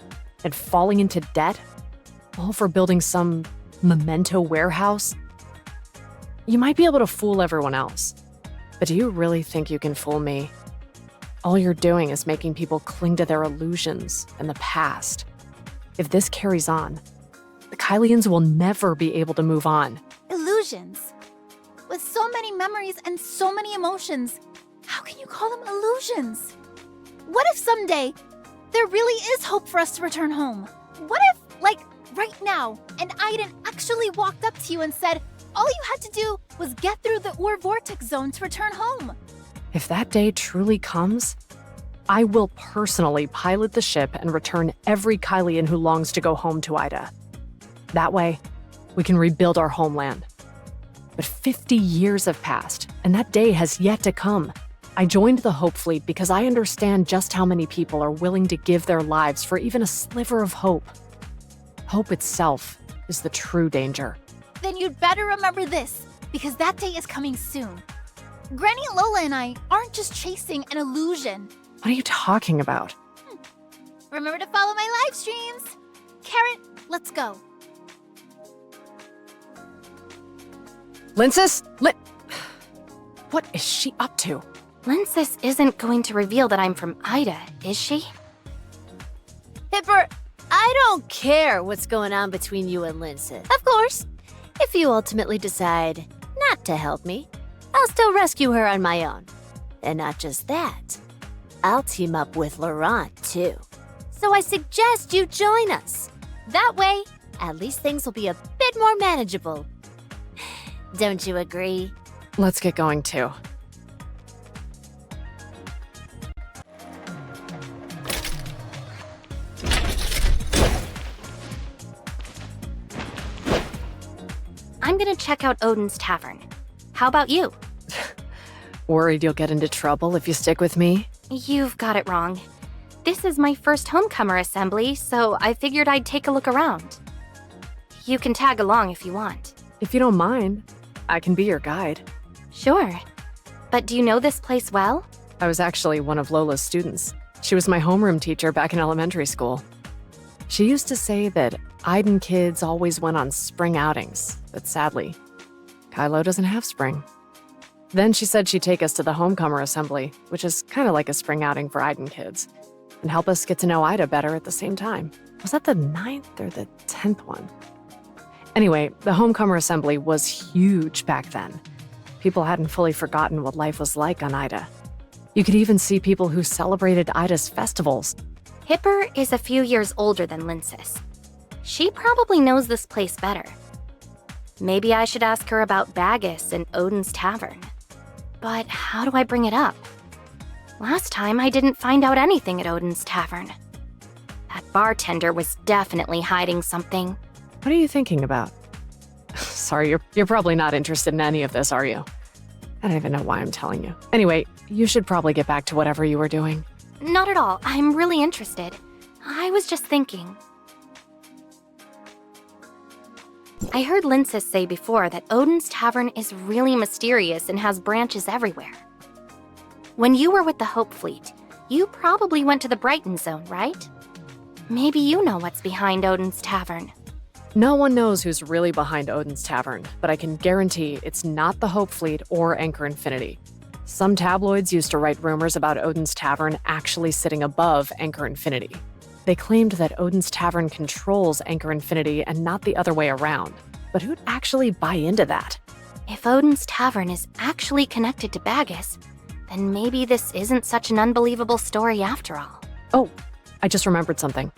and falling into debt? All for building some memento warehouse? You might be able to fool everyone else, but do you really think you can fool me? All you're doing is making people cling to their illusions and the past. If this carries on, the Kylians will never be able to move on. Illusions. With so many memories and so many emotions, how can you call them illusions? What if someday there really is hope for us to return home? What if, like, right now, an Aiden actually walked up to you and said, all you had to do was get through the Ur Vortex Zone to return home? If that day truly comes, I will personally pilot the ship and return every Kylian who longs to go home to Ida. That way, we can rebuild our homeland. But 50 years have passed, and that day has yet to come. I joined the Hope Fleet because I understand just how many people are willing to give their lives for even a sliver of hope. Hope itself is the true danger. Then you'd better remember this, because that day is coming soon. Granny Lola and I aren't just chasing an illusion. What are you talking about? Remember to follow my live streams. Carrot, let's go. Linsis? What is she up to? Linsis isn't going to reveal that I'm from Ida, is she? Hipper, I don't care what's going on between you and Lindsay. Of course, if you ultimately decide not to help me, I'll still rescue her on my own. And not just that, I'll team up with Laurent too. So I suggest you join us. That way, at least things will be a bit more manageable. Don't you agree? Let's get going too. I'm gonna check out Odin's Tavern. How about you? Worried you'll get into trouble if you stick with me? You've got it wrong. This is my first homecomer assembly, so I figured I'd take a look around. You can tag along if you want. If you don't mind, I can be your guide. Sure. But do you know this place well? I was actually one of Lola's students. She was my homeroom teacher back in elementary school. She used to say that Iden kids always went on spring outings, but sadly, Kylo doesn't have spring. Then she said she'd take us to the Homecomer Assembly, which is kind of like a spring outing for Iden kids, and help us get to know Ida better at the same time. Was that the 9th or the 10th one? Anyway, the Homecomer Assembly was huge back then. People hadn't fully forgotten what life was like on Ida. You could even see people who celebrated Ida's festivals. Hipper is a few years older than Linsis. She probably knows this place better. Maybe I should ask her about Bagus and Odin's Tavern. But how do I bring it up? Last time I didn't find out anything at Odin's Tavern. That bartender was definitely hiding something. What are you thinking about? Sorry, you're probably not interested in any of this, are you? I don't even know why I'm telling you. Anyway, you should probably get back to whatever you were doing. Not at all. I'm really interested. I was just thinking. I heard Linsis say before that Odin's Tavern is really mysterious and has branches everywhere. When you were with the Hope Fleet, you probably went to the Brighton Zone, right? Maybe you know what's behind Odin's Tavern. No one knows who's really behind Odin's Tavern, but I can guarantee it's not the Hope Fleet or Anchor Infinity. Some tabloids used to write rumors about Odin's Tavern actually sitting above Anchor Infinity. They claimed that Odin's Tavern controls Anchor Infinity and not the other way around. But who'd actually buy into that? If Odin's Tavern is actually connected to Bagus, then maybe this isn't such an unbelievable story after all. Oh, I just remembered something.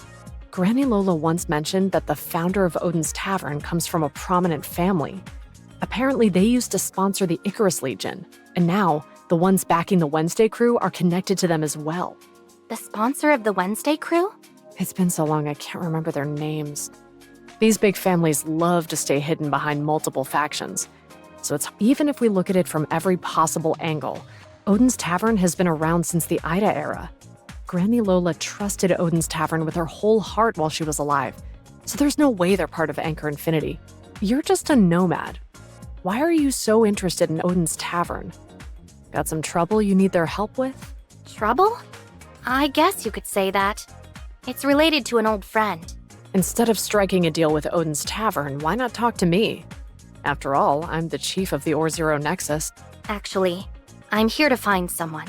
Granny Lola once mentioned that the founder of Odin's Tavern comes from a prominent family. Apparently, they used to sponsor the Icarus Legion, and now the ones backing the Wednesday crew are connected to them as well. The sponsor of the Wednesday crew? It's been so long I can't remember their names. These big families love to stay hidden behind multiple factions. So it's even if we look at it from every possible angle, Odin's Tavern has been around since the Ida era. Granny Lola trusted Odin's Tavern with her whole heart while she was alive, so there's no way they're part of Anchor Infinity. You're just a nomad. Why are you so interested in Odin's Tavern? Got some trouble you need their help with? Trouble? I guess you could say that. It's related to an old friend. Instead of striking a deal with Odin's Tavern, why not talk to me? After all, I'm the chief of the Or-Zero Nexus. Actually, I'm here to find someone.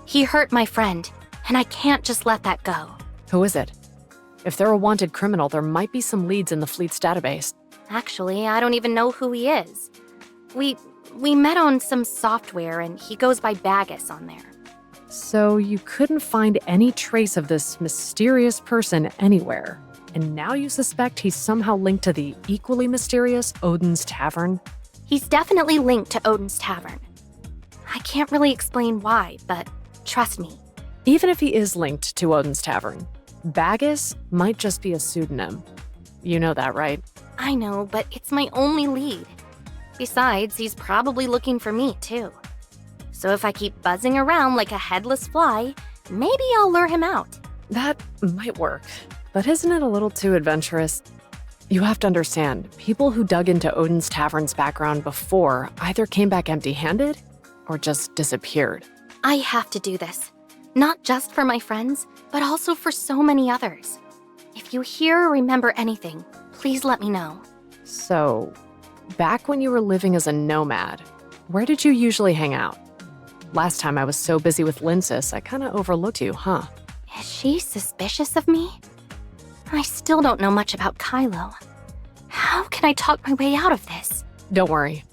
He hurt my friend, and I can't just let that go. Who is it? If they're a wanted criminal, there might be some leads in the fleet's database. Actually, I don't even know who he is. We met on some software, and he goes by Bagus on there. So you couldn't find any trace of this mysterious person anywhere, and now you suspect he's somehow linked to the equally mysterious Odin's Tavern? He's definitely linked to Odin's Tavern. I can't really explain why, but trust me. Even if he is linked to Odin's Tavern, Bagus might just be a pseudonym. You know that, right? I know, but it's my only lead. Besides, he's probably looking for me, too. So if I keep buzzing around like a headless fly, maybe I'll lure him out. That might work, but isn't it a little too adventurous? You have to understand, people who dug into Odin's Tavern's background before either came back empty-handed or just disappeared. I have to do this. Not just for my friends, but also for so many others. If you hear or remember anything, please let me know. So, back when you were living as a nomad, where did you usually hang out? Last time I was so busy with Linsis, I kinda overlooked you, huh? Is she suspicious of me? I still don't know much about Kylo. How can I talk my way out of this? Don't worry.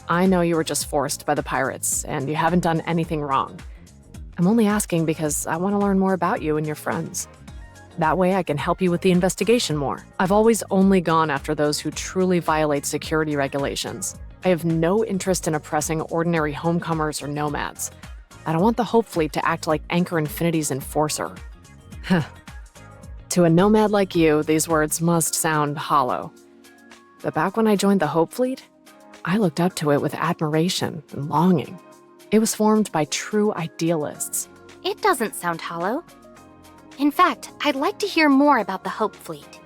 I know you were just forced by the pirates, and you haven't done anything wrong. I'm only asking because I want to learn more about you and your friends. That way I can help you with the investigation more. I've always only gone after those who truly violate security regulations. I have no interest in oppressing ordinary homecomers or nomads. I don't want the Hope Fleet to act like Anchor Infinity's enforcer. To a nomad like you, these words must sound hollow. But back when I joined the Hope Fleet, I looked up to it with admiration and longing. It was formed by true idealists. It doesn't sound hollow. In fact, I'd like to hear more about the Hope Fleet.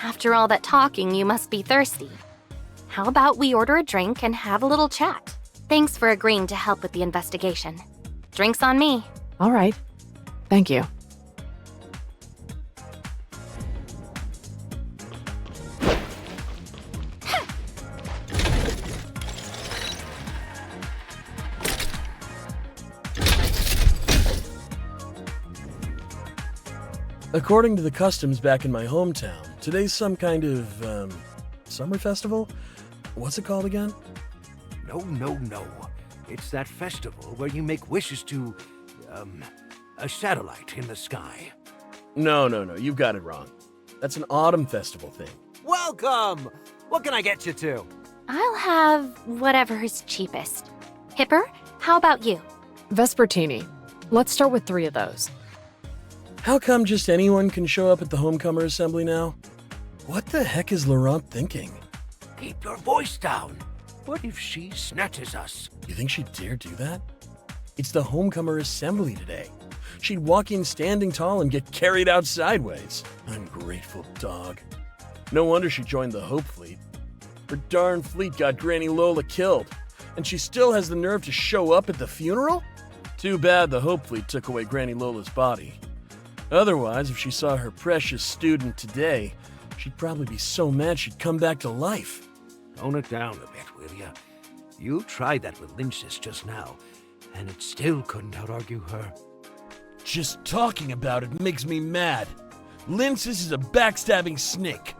After all that talking, you must be thirsty. How about we order a drink and have a little chat? Thanks for agreeing to help with the investigation. Drinks on me. All right. Thank you. According to the customs back in my hometown, today's some kind of, summer festival? What's it called again? No. It's that festival where you make wishes to, a satellite in the sky. No, you've got it wrong. That's an autumn festival thing. Welcome! What can I get you to? I'll have whatever is cheapest. Hipper, how about you? Vespertini. Let's start with 3 of those. How come just anyone can show up at the Homecomer Assembly now? What the heck is Laurent thinking? Keep your voice down. What if she snatches us? You think she'd dare do that? It's the Homecomer Assembly today. She'd walk in standing tall and get carried out sideways. Ungrateful dog. No wonder she joined the Hope Fleet. Her darn fleet got Granny Lola killed, and she still has the nerve to show up at the funeral? Too bad the Hope Fleet took away Granny Lola's body. Otherwise, if she saw her precious student today, she'd probably be so mad she'd come back to life. Tone it down a bit, will ya? You tried that with Lynxes just now, and it still couldn't outargue her. Just talking about it makes me mad. Lynxes is a backstabbing snake.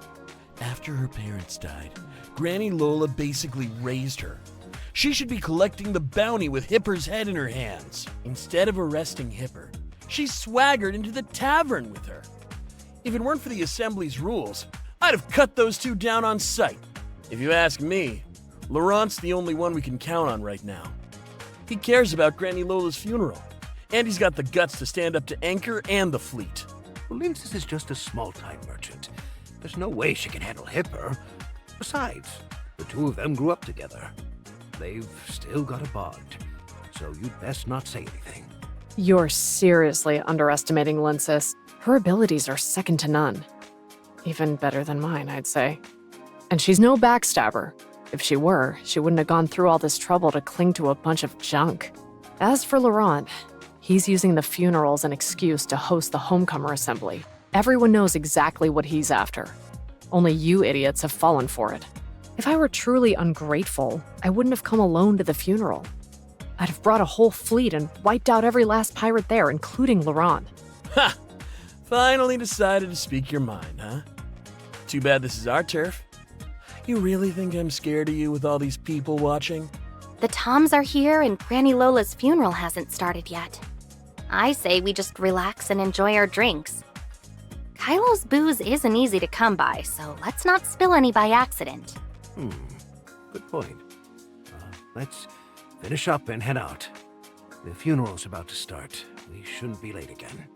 After her parents died, Granny Lola basically raised her. She should be collecting the bounty with Hipper's head in her hands. Instead of arresting Hipper, she swaggered into the tavern with her. If it weren't for the Assembly's rules, I'd have cut those two down on sight. If you ask me, Laurent's the only one we can count on right now. He cares about Granny Lola's funeral, and he's got the guts to stand up to Anchor and the fleet. Well, Lynxes is just a small-time merchant. There's no way she can handle Hipper. Besides, the two of them grew up together. They've still got a bond, so you'd best not say anything. You're seriously underestimating Lynxes. Her abilities are second to none. Even better than mine, I'd say. And she's no backstabber. If she were, she wouldn't have gone through all this trouble to cling to a bunch of junk. As for Laurent, he's using the funeral as an excuse to host the Homecomer Assembly. Everyone knows exactly what he's after. Only you idiots have fallen for it. If I were truly ungrateful, I wouldn't have come alone to the funeral. I'd have brought a whole fleet and wiped out every last pirate there, including Laurent. Ha! Finally decided to speak your mind, huh? Too bad this is our turf. You really think I'm scared of you with all these people watching? The Toms are here and Granny Lola's funeral hasn't started yet. I say we just relax and enjoy our drinks. Kylo's booze isn't easy to come by, so let's not spill any by accident. Good point. Let's finish up and head out. The funeral's about to start. We shouldn't be late again.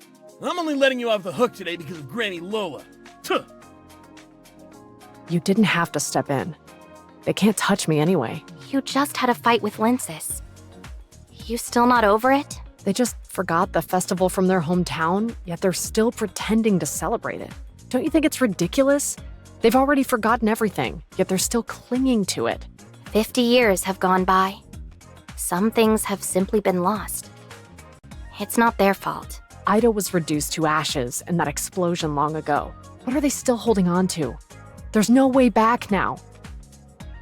I'm only letting you off the hook today because of Granny Lola. Tuh. You didn't have to step in. They can't touch me anyway. You just had a fight with Lynxes. You still not over it? They just forgot the festival from their hometown, yet they're still pretending to celebrate it. Don't you think it's ridiculous? They've already forgotten everything, yet they're still clinging to it. 50 years have gone by. Some things have simply been lost. It's not their fault. Ida was reduced to ashes in that explosion long ago. What are they still holding on to? There's no way back now.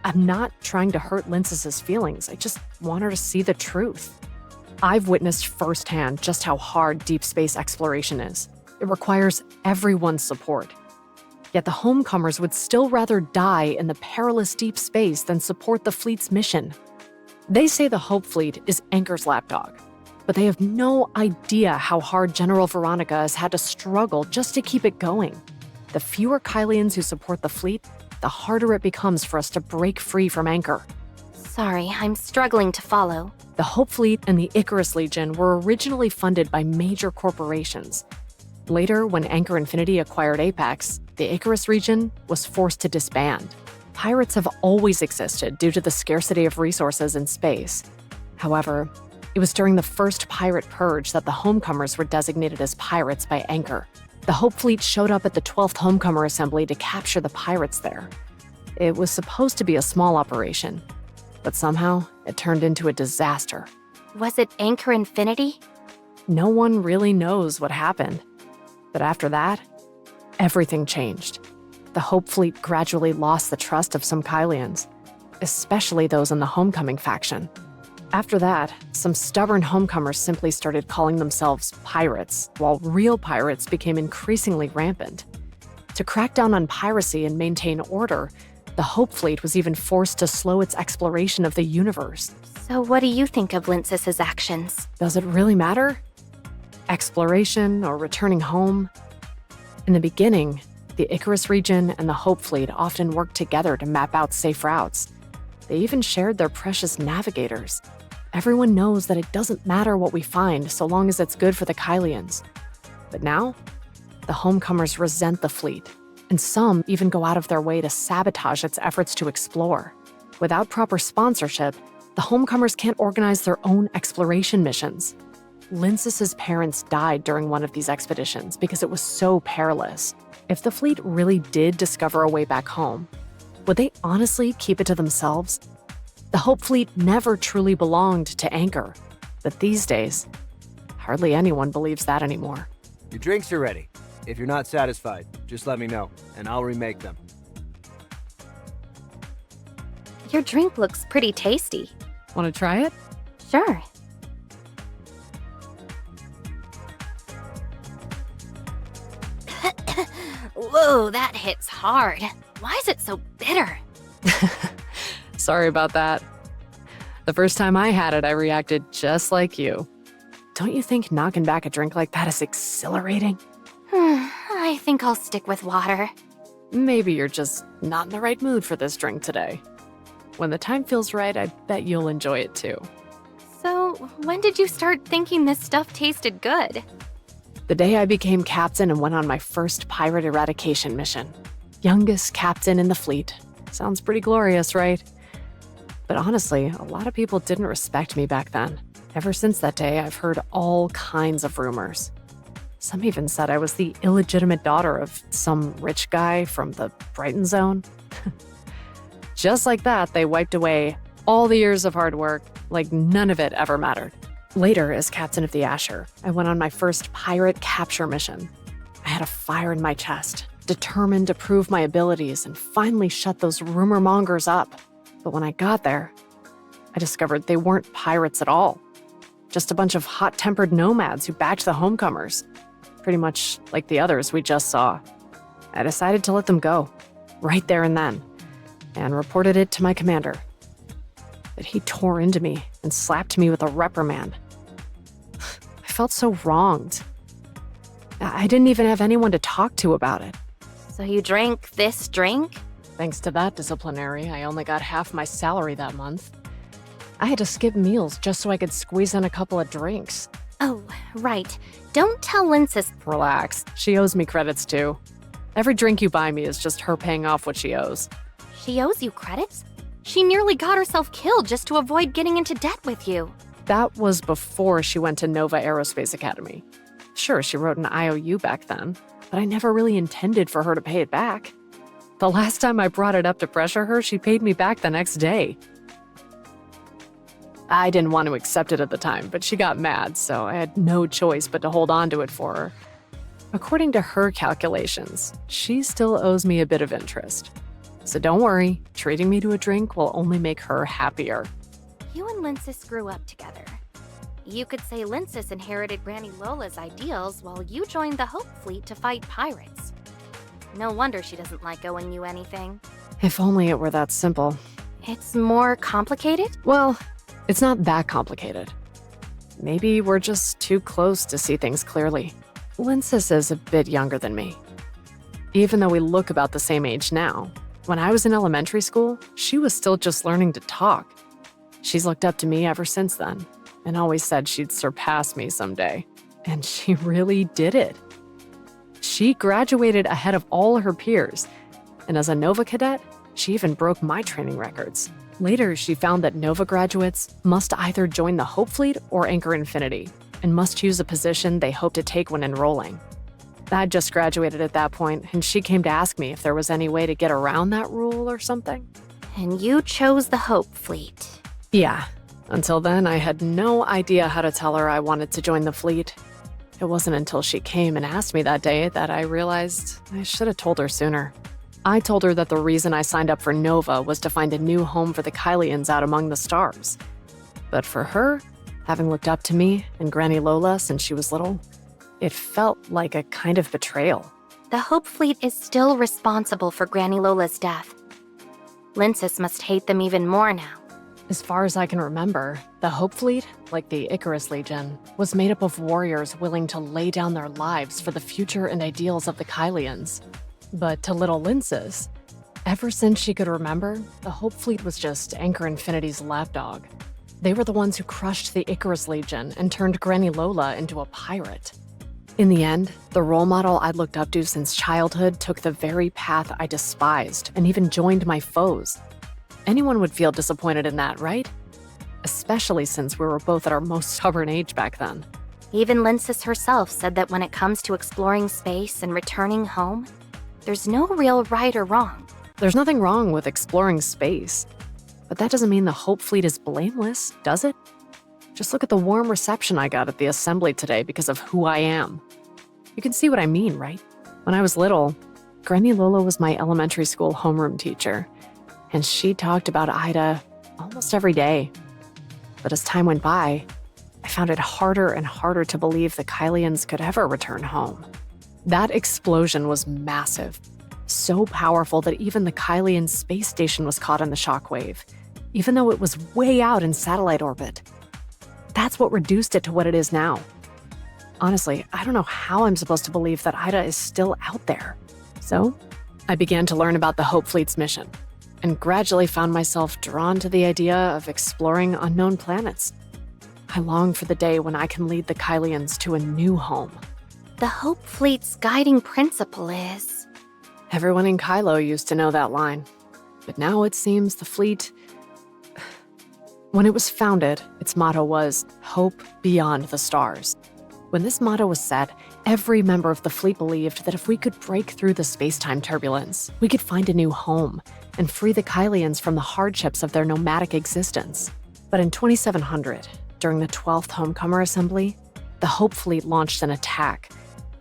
I'm not trying to hurt Lynxes' feelings. I just want her to see the truth. I've witnessed firsthand just how hard deep space exploration is. It requires everyone's support. Yet the homecomers would still rather die in the perilous deep space than support the fleet's mission. They say the Hope Fleet is Anchor's lapdog, but they have no idea how hard General Veronica has had to struggle just to keep it going. The fewer Kylians who support the fleet, the harder it becomes for us to break free from Anchor. Sorry, I'm struggling to follow. The Hope Fleet and the Icarus Legion were originally funded by major corporations. Later, when Anchor Infinity acquired Apex, the Icarus region was forced to disband. Pirates have always existed due to the scarcity of resources in space. However, it was during the first pirate purge that the Homecomers were designated as pirates by Anchor. The Hope Fleet showed up at the 12th Homecomer Assembly to capture the pirates there. It was supposed to be a small operation, but somehow it turned into a disaster. Was it Anchor Infinity? No one really knows what happened. But after that, everything changed. The Hope Fleet gradually lost the trust of some Kylians, especially those in the Homecoming faction. After that, some stubborn homecomers simply started calling themselves pirates, while real pirates became increasingly rampant. To crack down on piracy and maintain order, the Hope Fleet was even forced to slow its exploration of the universe. So what do you think of Linces's actions? Does it really matter? Exploration or returning home? In the beginning, the Icarus region and the Hope Fleet often worked together to map out safe routes. They even shared their precious navigators. Everyone knows that it doesn't matter what we find so long as it's good for the Kylians. But now, the homecomers resent the fleet, and some even go out of their way to sabotage its efforts to explore. Without proper sponsorship, the homecomers can't organize their own exploration missions. Linces's parents died during one of these expeditions because it was so perilous. If the fleet really did discover a way back home, would they honestly keep it to themselves? The Hope Fleet never truly belonged to Anchor, but these days, hardly anyone believes that anymore. Your drinks are ready. If you're not satisfied, just let me know, and I'll remake them. Your drink looks pretty tasty. Want to try it? Sure. Whoa, that hits hard. Why is it so bitter? Sorry about that. The first time I had it, I reacted just like you. Don't you think knocking back a drink like that is exhilarating? I think I'll stick with water. Maybe you're just not in the right mood for this drink today. When the time feels right, I bet you'll enjoy it too. So, when did you start thinking this stuff tasted good? The day I became captain and went on my first pirate eradication mission. Youngest captain in the fleet. Sounds pretty glorious, right? But honestly, a lot of people didn't respect me back then. Ever since that day, I've heard all kinds of rumors. Some even said I was the illegitimate daughter of some rich guy from the Brighton Zone. Just like that, they wiped away all the years of hard work, like none of it ever mattered. Later, as captain of the Asher, I went on my first pirate capture mission. I had a fire in my chest, determined to prove my abilities and finally shut those rumor mongers up. But when I got there, I discovered they weren't pirates at all. Just a bunch of hot-tempered nomads who backed the homecomers. Pretty much like the others we just saw. I decided to let them go, right there and then, and reported it to my commander. But he tore into me and slapped me with a reprimand. I felt so wronged. I didn't even have anyone to talk to about it. So you drank this drink? Thanks to that disciplinary, I only got half my salary that month. I had to skip meals just so I could squeeze in a couple of drinks. Oh, right. Don't tell Linces. Relax, she owes me credits too. Every drink you buy me is just her paying off what she owes. She owes you credits? She nearly got herself killed just to avoid getting into debt with you. That was before she went to Nova Aerospace Academy. Sure, she wrote an IOU back then, but I never really intended for her to pay it back. The last time I brought it up to pressure her, she paid me back the next day. I didn't want to accept it at the time, but she got mad, so I had no choice but to hold on to it for her. According to her calculations, she still owes me a bit of interest. So don't worry, treating me to a drink will only make her happier. You and Linces grew up together. You could say Linces inherited Granny Lola's ideals while you joined the Hope Fleet to fight pirates. No wonder she doesn't like owing you anything. If only it were that simple. It's more complicated? Well, it's not that complicated. Maybe we're just too close to see things clearly. Linces is a bit younger than me. Even though we look about the same age now, when I was in elementary school, she was still just learning to talk. She's looked up to me ever since then, and always said she'd surpass me someday. And she really did it. She graduated ahead of all her peers, and as a Nova cadet, she even broke my training records. Later, she found that Nova graduates must either join the Hope Fleet or Anchor Infinity, and must choose a position they hope to take when enrolling. I'd just graduated at that point, and she came to ask me if there was any way to get around that rule or something. And you chose the Hope Fleet. Yeah. Until then, I had no idea how to tell her I wanted to join the fleet. It wasn't until she came and asked me that day that I realized I should have told her sooner. I told her that the reason I signed up for Nova was to find a new home for the Kylians out among the stars. But for her, having looked up to me and Granny Lola since she was little, it felt like a kind of betrayal. The Hope Fleet is still responsible for Granny Lola's death. Linces must hate them even more now. As far as I can remember, the Hope Fleet, like the Icarus Legion, was made up of warriors willing to lay down their lives for the future and ideals of the Kylians. But to little Linces, ever since she could remember, the Hope Fleet was just Anchor Infinity's lapdog. They were the ones who crushed the Icarus Legion and turned Granny Lola into a pirate. In the end, the role model I'd looked up to since childhood took the very path I despised and even joined my foes. Anyone would feel disappointed in that, right? Especially since we were both at our most stubborn age back then. Even Linces herself said that when it comes to exploring space and returning home, there's no real right or wrong. There's nothing wrong with exploring space, but that doesn't mean the Hope Fleet is blameless, does it? Just look at the warm reception I got at the assembly today because of who I am. You can see what I mean, right? When I was little, Granny Lola was my elementary school homeroom teacher, and she talked about Ida almost every day. But as time went by, I found it harder and harder to believe the Kylians could ever return home. That explosion was massive, so powerful that even the Kylian space station was caught in the shockwave, even though it was way out in satellite orbit. That's what reduced it to what it is now. Honestly, I don't know how I'm supposed to believe that Ida is still out there. So, I began to learn about the Hope Fleet's mission, and gradually found myself drawn to the idea of exploring unknown planets. I long for the day when I can lead the Kylians to a new home. The Hope Fleet's guiding principle is... Everyone in Kylo used to know that line, but now it seems the fleet... When it was founded, its motto was, Hope Beyond the Stars. When this motto was set, every member of the fleet believed that if we could break through the space-time turbulence, we could find a new home and free the Kylians from the hardships of their nomadic existence. But in 2700, during the 12th Homecomer Assembly, the Hope Fleet launched an attack,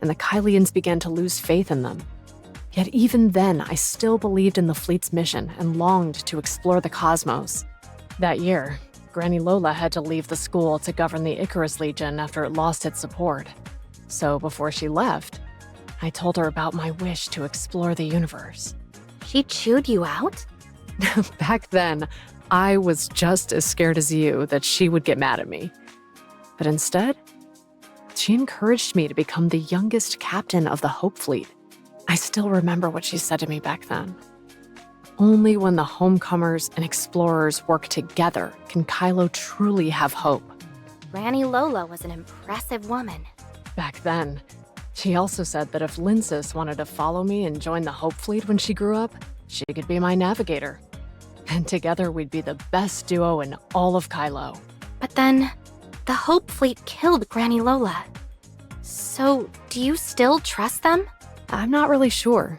and the Kylians began to lose faith in them. Yet even then, I still believed in the fleet's mission and longed to explore the cosmos. That year, Granny Lola had to leave the school to govern the Icarus Legion after it lost its support. So before she left, I told her about my wish to explore the universe. She chewed you out? Back then, I was just as scared as you that she would get mad at me. But instead, she encouraged me to become the youngest captain of the Hope Fleet. I still remember what she said to me back then. Only when the homecomers and explorers work together can Kylo truly have hope. Granny Lola was an impressive woman. Back then, she also said that if Linces wanted to follow me and join the Hope Fleet when she grew up, she could be my navigator. And together we'd be the best duo in all of Kylo. But then, the Hope Fleet killed Granny Lola. So, do you still trust them? I'm not really sure.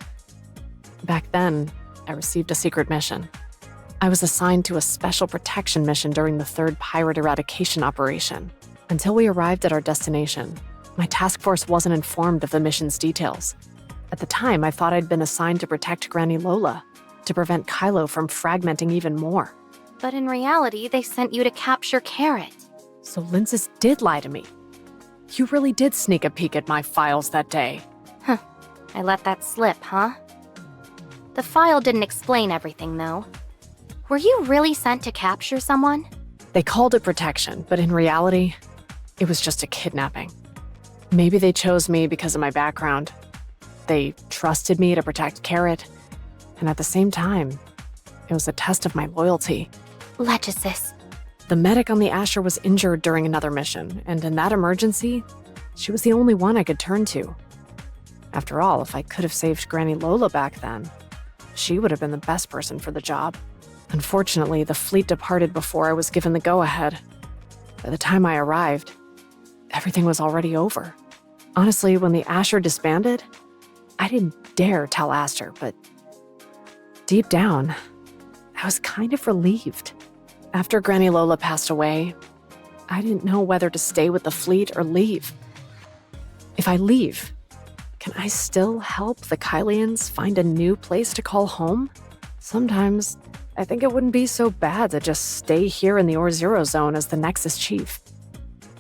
Back then, I received a secret mission. I was assigned to a special protection mission during the 3rd pirate eradication operation. Until we arrived at our destination, my task force wasn't informed of the mission's details. At the time, I thought I'd been assigned to protect Granny Lola, to prevent Kylo from fragmenting even more. But in reality, they sent you to capture Carrot. So Linces did lie to me. You really did sneak a peek at my files that day. I let that slip, huh? The file didn't explain everything, though. Were you really sent to capture someone? They called it protection, but in reality, it was just a kidnapping. Maybe they chose me because of my background. They trusted me to protect Carrot, and at the same time, it was a test of my loyalty. Legisis. The medic on the Asher was injured during another mission, and in that emergency, she was the only one I could turn to. After all, if I could have saved Granny Lola back then, she would have been the best person for the job. Unfortunately, the fleet departed before I was given the go-ahead. By the time I arrived, everything was already over. Honestly, when the Asher disbanded, I didn't dare tell Aster, but deep down, I was kind of relieved. After Granny Lola passed away, I didn't know whether to stay with the fleet or leave. If I leave, can I still help the Kylians find a new place to call home? Sometimes, I think it wouldn't be so bad to just stay here in the Or-Zero zone as the Nexus Chief.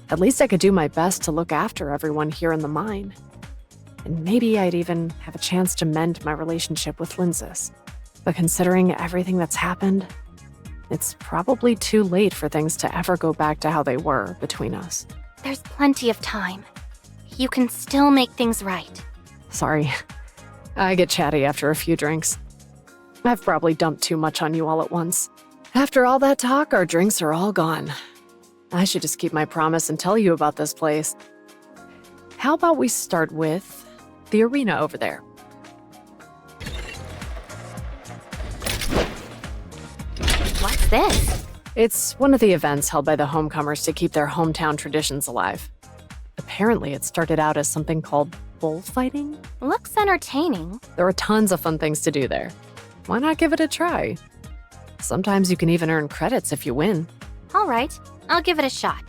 At least I could do my best to look after everyone here in the mine. And maybe I'd even have a chance to mend my relationship with Lindsys. But considering everything that's happened, it's probably too late for things to ever go back to how they were between us. There's plenty of time. You can still make things right. Sorry. I get chatty after a few drinks. I've probably dumped too much on you all at once. After all that talk, our drinks are all gone. I should just keep my promise and tell you about this place. How about we start with the arena over there? What's this? It's one of the events held by the homecomers to keep their hometown traditions alive. Apparently, it started out as something called bullfighting. Looks entertaining. There are tons of fun things to do there. Why not give it a try? Sometimes you can even earn credits if you win. All right, I'll give it a shot.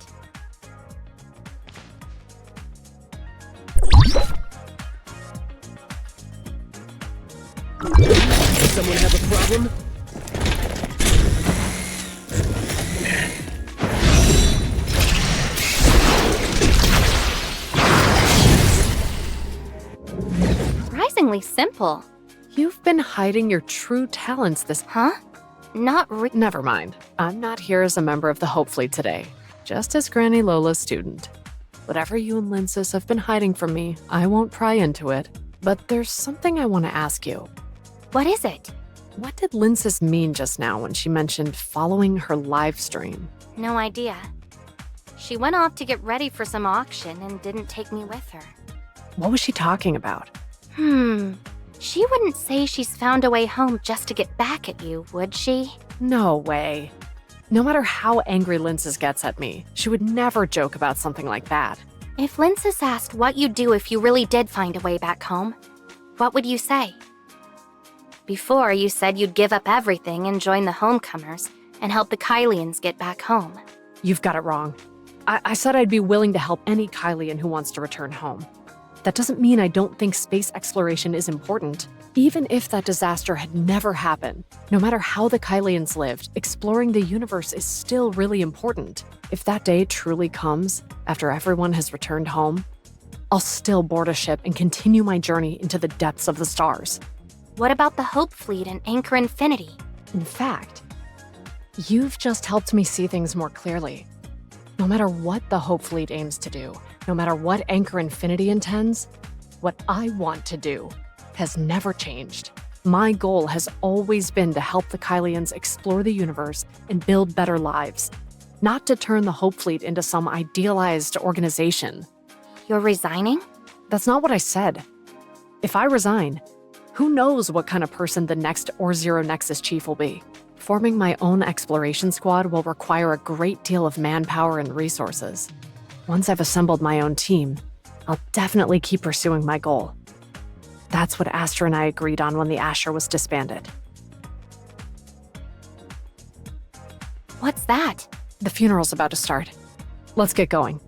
Someone have a problem? Surprisingly simple. You've been hiding your true talents this... Huh? Never mind. I'm not here as a member of the Hope Fleet today. Just as Granny Lola's student. Whatever you and Lindsys have been hiding from me, I won't pry into it. But there's something I want to ask you. What is it? What did Lindsys mean just now when she mentioned following her live stream? No idea. She went off to get ready for some auction and didn't take me with her. What was she talking about? She wouldn't say she's found a way home just to get back at you, would she? No way. No matter how angry Lindsys gets at me, she would never joke about something like that. If Lindsys asked what you'd do if you really did find a way back home, what would you say? Before, you said you'd give up everything and join the homecomers and help the Kylians get back home. You've got it wrong. I said I'd be willing to help any Kylian who wants to return home. That doesn't mean I don't think space exploration is important. Even if that disaster had never happened, no matter how the Kylians lived, exploring the universe is still really important. If that day truly comes, after everyone has returned home, I'll still board a ship and continue my journey into the depths of the stars. What about the Hope Fleet and Anchor Infinity? In fact, you've just helped me see things more clearly. No matter what the Hope Fleet aims to do, no matter what Anchor Infinity intends, what I want to do has never changed. My goal has always been to help the Kylians explore the universe and build better lives, not to turn the Hope Fleet into some idealized organization. You're resigning? That's not what I said. If I resign, who knows what kind of person the next Or-Zero Nexus Chief will be. Forming my own exploration squad will require a great deal of manpower and resources. Once I've assembled my own team, I'll definitely keep pursuing my goal. That's what Astra and I agreed on when the Asher was disbanded. What's that? The funeral's about to start. Let's get going.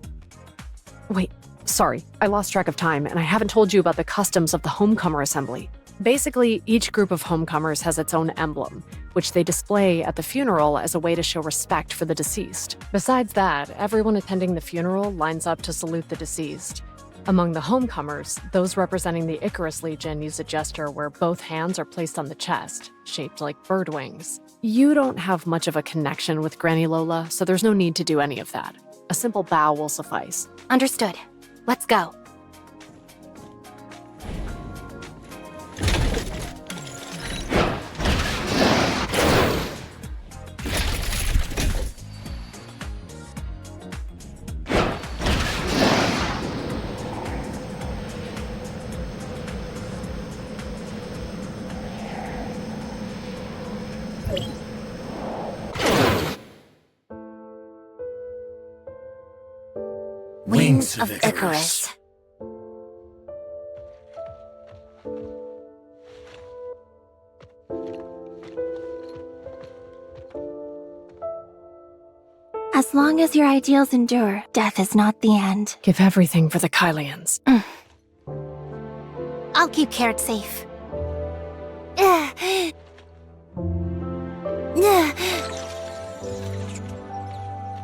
Wait, sorry, I lost track of time, and I haven't told you about the customs of the Homecomer Assembly. Basically, each group of homecomers has its own emblem, which they display at the funeral as a way to show respect for the deceased. Besides that, everyone attending the funeral lines up to salute the deceased. Among the homecomers, those representing the Icarus Legion use a gesture where both hands are placed on the chest, shaped like bird wings. You don't have much of a connection with Granny Lola, so there's no need to do any of that. A simple bow will suffice. Understood. Let's go. Wings of Icarus. As long as your ideals endure, death is not the end. Give everything for the Kylians. I'll keep Carrot safe.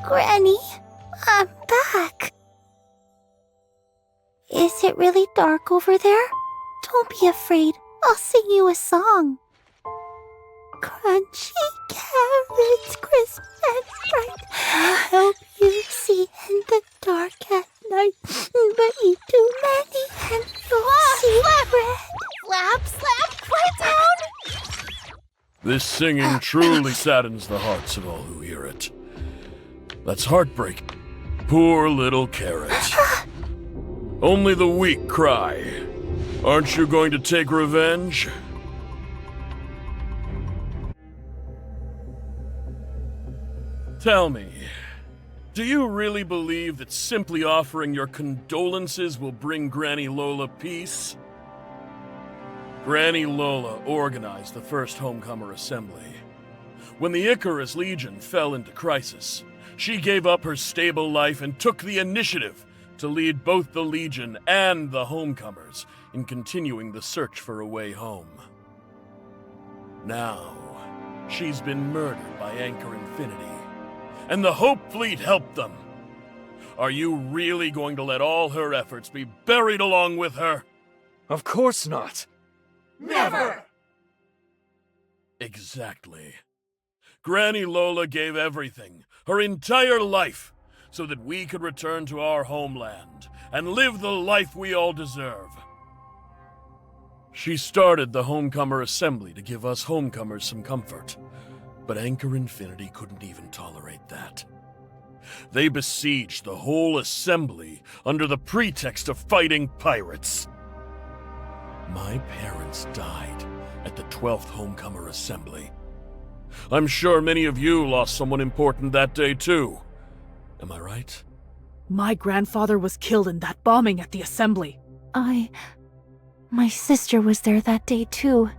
Granny, I'm back. Is it really dark over there? Don't be afraid. I'll sing you a song. Crunchy carrots, crisp and bright, help you see in the dark at night. But eat too many and you'll see red. Slap, quiet down! This singing truly saddens the hearts of all who hear it. That's heartbreaking. Poor little Carrot. Only the weak cry. Aren't you going to take revenge? Tell me, do you really believe that simply offering your condolences will bring Granny Lola peace? Granny Lola organized the first Homecomer Assembly. When the Icarus Legion fell into crisis, she gave up her stable life and took the initiative to lead both the Legion and the Homecomers in continuing the search for a way home. Now, she's been murdered by Anchor Infinity, and the Hope Fleet helped them. Are you really going to let all her efforts be buried along with her? Of course not. Never! Exactly. Granny Lola gave everything, her entire life, so that we could return to our homeland and live the life we all deserve. She started the Homecomer Assembly to give us homecomers some comfort, but Anchor Infinity couldn't even tolerate that. They besieged the whole assembly under the pretext of fighting pirates. My parents died at the 12th Homecomer Assembly. I'm sure many of you lost someone important that day too. Am I right? My grandfather was killed in that bombing at the assembly. My sister was there that day too.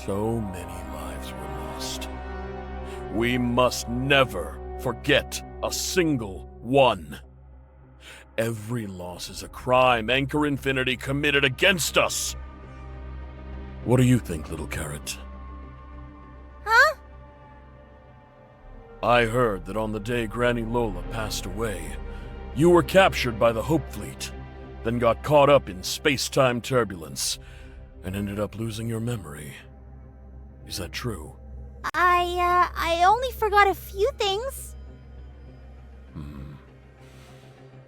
So many lives were lost. We must never forget a single one. Every loss is a crime Anchor Infinity committed against us. What do you think, little Carrot? Huh? I heard that on the day Granny Lola passed away, you were captured by the Hope Fleet, then got caught up in space-time turbulence, and ended up losing your memory. Is that true? I only forgot a few things.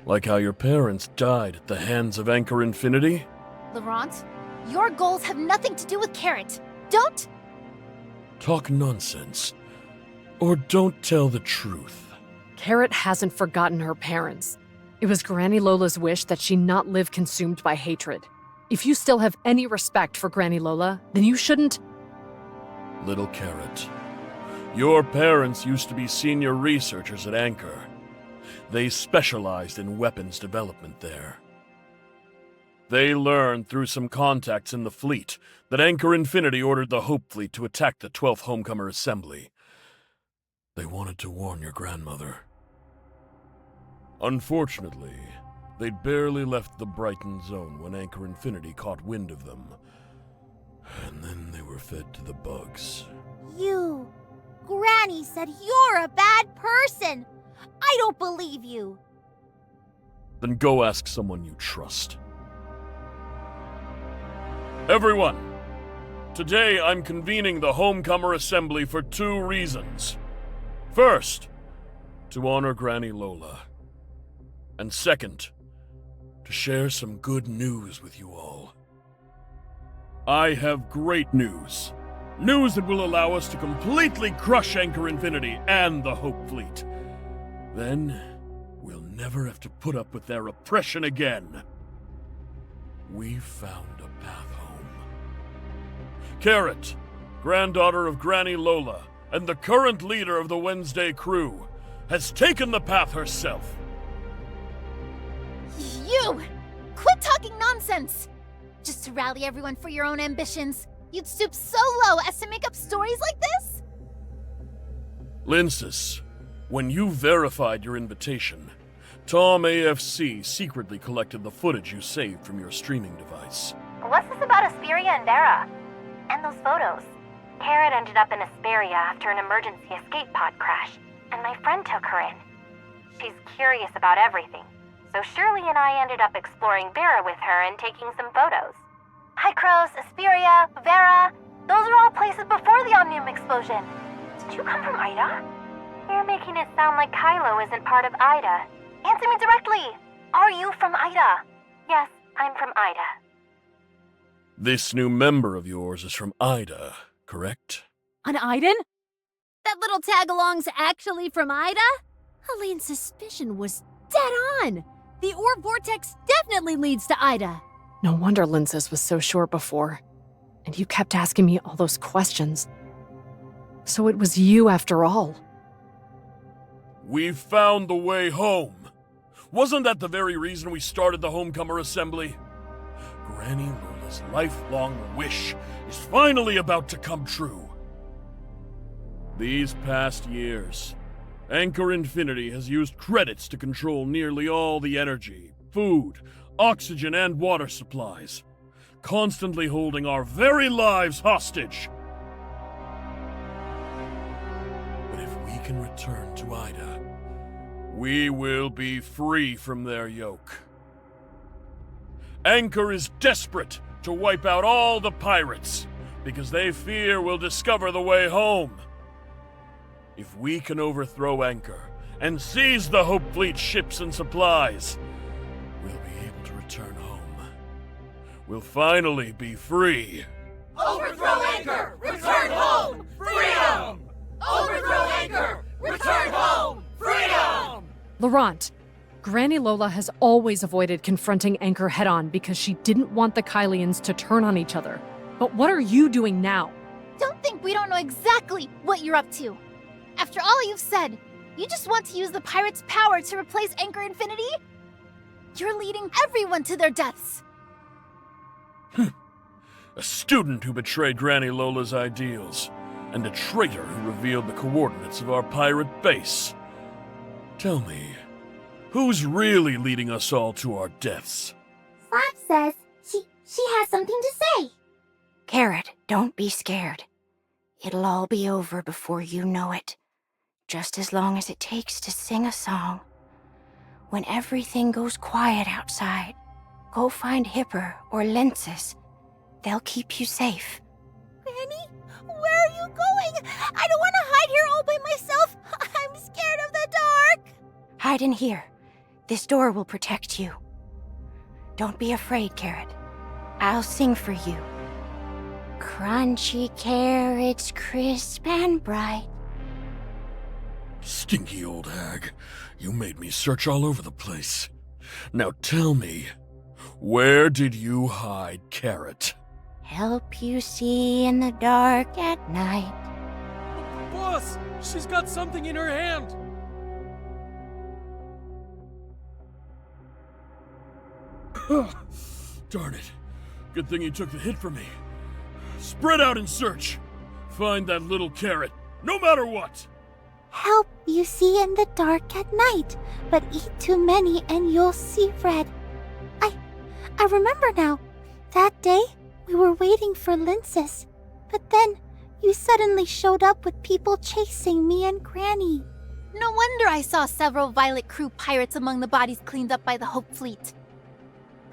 Like how your parents died at the hands of Anchor Infinity? Laurent, your goals have nothing to do with Carrot. Don't... Talk nonsense. Or don't tell the truth. Carrot hasn't forgotten her parents. It was Granny Lola's wish that she not live consumed by hatred. If you still have any respect for Granny Lola, then you shouldn't... Little Carrot, your parents used to be senior researchers at Anchor. They specialized in weapons development there. They learned through some contacts in the fleet that Anchor Infinity ordered the Hope Fleet to attack the 12th Homecomer Assembly. They wanted to warn your grandmother. Unfortunately, they'd barely left the Brighton Zone when Anchor Infinity caught wind of them. And then they were fed to the bugs. Granny said you're a bad person. I don't believe you. Then go ask someone you trust. Everyone, today I'm convening the Homecomer Assembly for 2 reasons. First, to honor Granny Lola. And second, to share some good news with you all. I have great news. News that will allow us to completely crush Anchor Infinity and the Hope Fleet. Then, we'll never have to put up with their oppression again. We found a path home. Carrot, granddaughter of Granny Lola, and the current leader of the Wednesday crew, has taken the path herself. You! Quit talking nonsense! Just to rally everyone for your own ambitions, you'd stoop so low as to make up stories like this? Linsis, when you verified your invitation, Tom AFC secretly collected the footage you saved from your streaming device. What's this about Asperia and Dara? And those photos? Carrot ended up in Asperia after an emergency escape pod crash, and my friend took her in. She's curious about everything, so Shirley and I ended up exploring Vera with her and taking some photos. Hykros, Asperia, Vera, those are all places before the Omnium explosion. Did you come from Ida? You're making it sound like Kylo isn't part of Ida. Answer me directly! Are you from Ida? Yes, I'm from Ida. This new member of yours is from Ida, correct? An Iden? That little tag-along's actually from Ida? Helene's suspicion was dead on. The orb vortex definitely leads to Ida. No wonder Lindsys was so sure before. And you kept asking me all those questions. So it was you after all. We've found the way home. Wasn't that the very reason we started the Homecomer Assembly? Granny Lola's lifelong wish is finally about to come true. These past years, Anchor Infinity has used credits to control nearly all the energy, food, oxygen, and water supplies, constantly holding our very lives hostage. But if we can return to Ida, we will be free from their yoke. Anchor is desperate to wipe out all the pirates because they fear we'll discover the way home. If we can overthrow Anchor and seize the Hope Fleet ships and supplies, we'll be able to return home. We'll finally be free. Overthrow Anchor! Return home! Freedom! Overthrow Anchor! Return home! Freedom! Laurent, Granny Lola has always avoided confronting Anchor head-on because she didn't want the Kylians to turn on each other. But what are you doing now? Don't think we don't know exactly what you're up to. After all you've said, you just want to use the pirates' power to replace Anchor Infinity? You're leading everyone to their deaths. A student who betrayed Granny Lola's ideals, and a traitor who revealed the coordinates of our pirate base. Tell me, who's really leading us all to our deaths? Slap says she has something to say. Carrot, don't be scared. It'll all be over before you know it. Just as long as it takes to sing a song. When everything goes quiet outside, go find Hipper or Lindsys. They'll keep you safe. Granny, where are you going? I don't want to hide here all by myself. I'm scared of the dark. Hide in here. This door will protect you. Don't be afraid, Carrot. I'll sing for you. Crunchy carrots, crisp and bright. Stinky old hag, you made me search all over the place. Now tell me, where did you hide Carrot? Help you see in the dark at night. Boss, she's got something in her hand. Darn it. Good thing you took the hit from me. Spread out and search. Find that little Carrot, no matter what. Help you see in the dark at night, but eat too many and you'll see red. I remember now. That day, we were waiting for Lindsys, but then you suddenly showed up with people chasing me and Granny. No wonder I saw several Violet crew pirates among the bodies cleaned up by the Hope Fleet.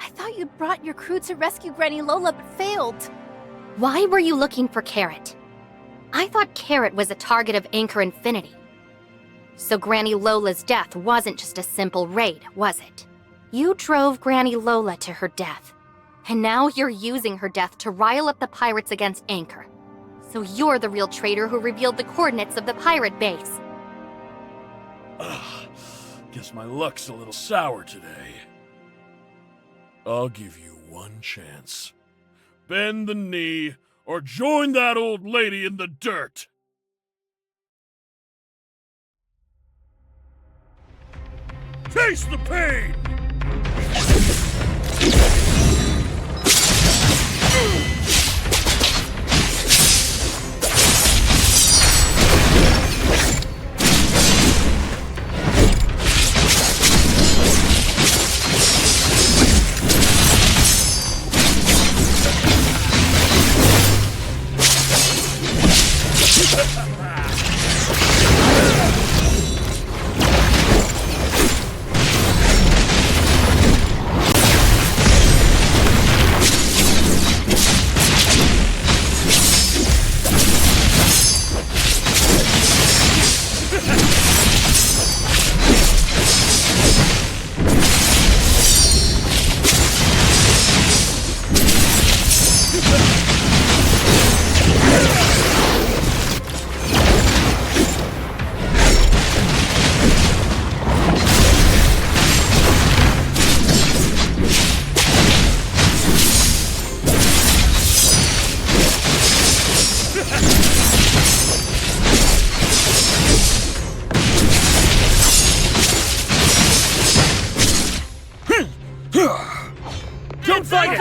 I thought you brought your crew to rescue Granny Lola but failed. Why were you looking for Carrot? I thought Carrot was a target of Anchor Infinity. So Granny Lola's death wasn't just a simple raid, was it? You drove Granny Lola to her death. And now you're using her death to rile up the pirates against Anchor. So you're the real traitor who revealed the coordinates of the pirate base. Ugh, guess my luck's a little sour today. I'll give you one chance. Bend the knee, or join that old lady in the dirt! Taste the pain!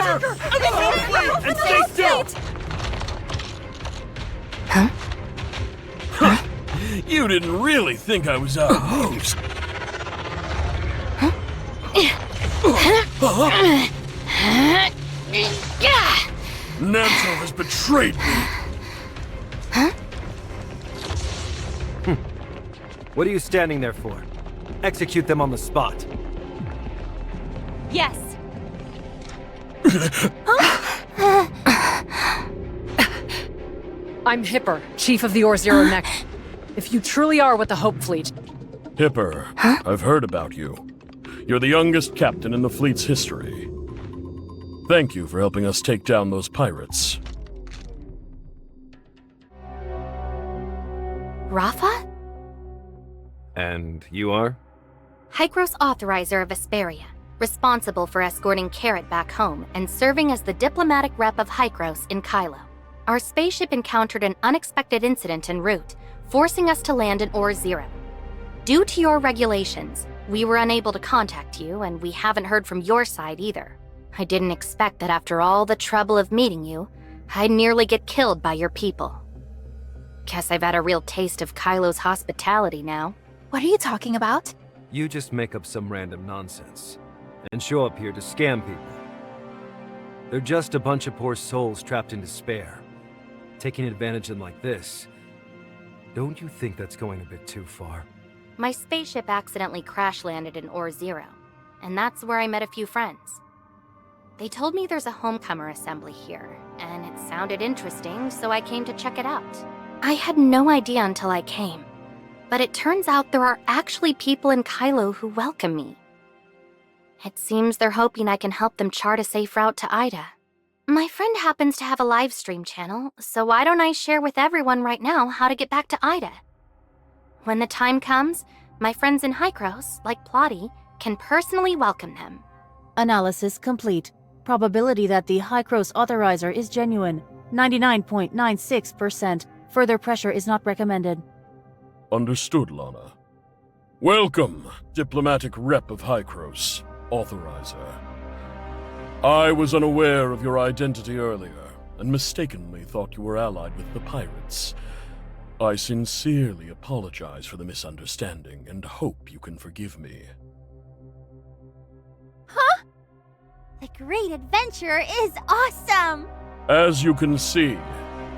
And stay still! Huh? You didn't really think I was out of moves. Nanto has betrayed me. What are you standing there for? Execute them on the spot. Yes. I'm Hipper, Chief of the Or-Zero Next. If you truly are with the Hope Fleet... Hipper, I've heard about you. You're the youngest captain in the fleet's history. Thank you for helping us take down those pirates. Rafa? And you are? Hykros Authorizer of Vesperia, responsible for escorting Carrot back home and serving as the diplomatic rep of Hykros in Kylo. Our spaceship encountered an unexpected incident en route, forcing us to land in Or-Zero. Due to your regulations, we were unable to contact you, and we haven't heard from your side either. I didn't expect that after all the trouble of meeting you, I'd nearly get killed by your people. Guess I've had a real taste of Kylo's hospitality now. What are you talking about? You just make up some random nonsense and show up here to scam people. They're just a bunch of poor souls trapped in despair. Taking advantage of them like this, don't you think that's going a bit too far? My spaceship accidentally crash-landed in Or-Zero, and that's where I met a few friends. They told me there's a homecomer assembly here, and it sounded interesting, so I came to check it out. I had no idea until I came, but it turns out there are actually people in Kylo who welcome me. It seems they're hoping I can help them chart a safe route to Ida. My friend happens to have a live stream channel, so why don't I share with everyone right now how to get back to Ida? When the time comes, my friends in Hykros, like Plotty, can personally welcome them. Analysis complete. Probability that the Hykros authorizer is genuine, 99.96%. Further pressure is not recommended. Understood, Lana. Welcome, diplomatic rep of Hykros, authorizer. I was unaware of your identity earlier, and mistakenly thought you were allied with the pirates. I sincerely apologize for the misunderstanding, and hope you can forgive me. Huh? The Great Adventure is awesome! As you can see,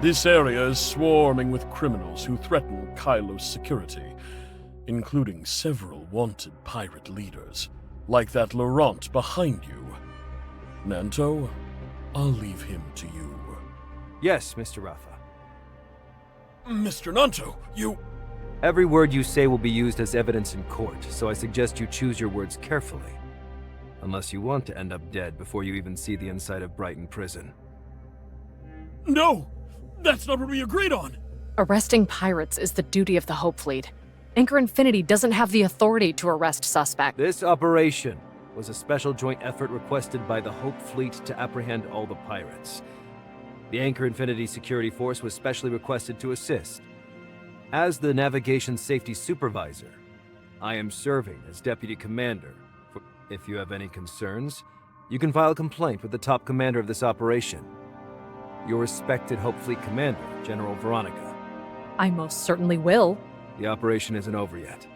this area is swarming with criminals who threaten Kylo's security, including several wanted pirate leaders, like that Laurent behind you. Nanto, I'll leave him to you. Yes, Mr. Rafa. Mr. Nanto, you... Every word you say will be used as evidence in court, so I suggest you choose your words carefully. Unless you want to end up dead before you even see the inside of Brighton Prison. No! That's not what we agreed on! Arresting pirates is the duty of the Hope Fleet. Anchor Infinity doesn't have the authority to arrest suspects. This operation was a special joint effort requested by the Hope Fleet to apprehend all the pirates. The Anchor Infinity Security Force was specially requested to assist. As the Navigation Safety Supervisor, I am serving as Deputy Commander. If you have any concerns, you can file a complaint with the top commander of this operation. Your respected Hope Fleet Commander, General Veronica. I most certainly will. The operation isn't over yet.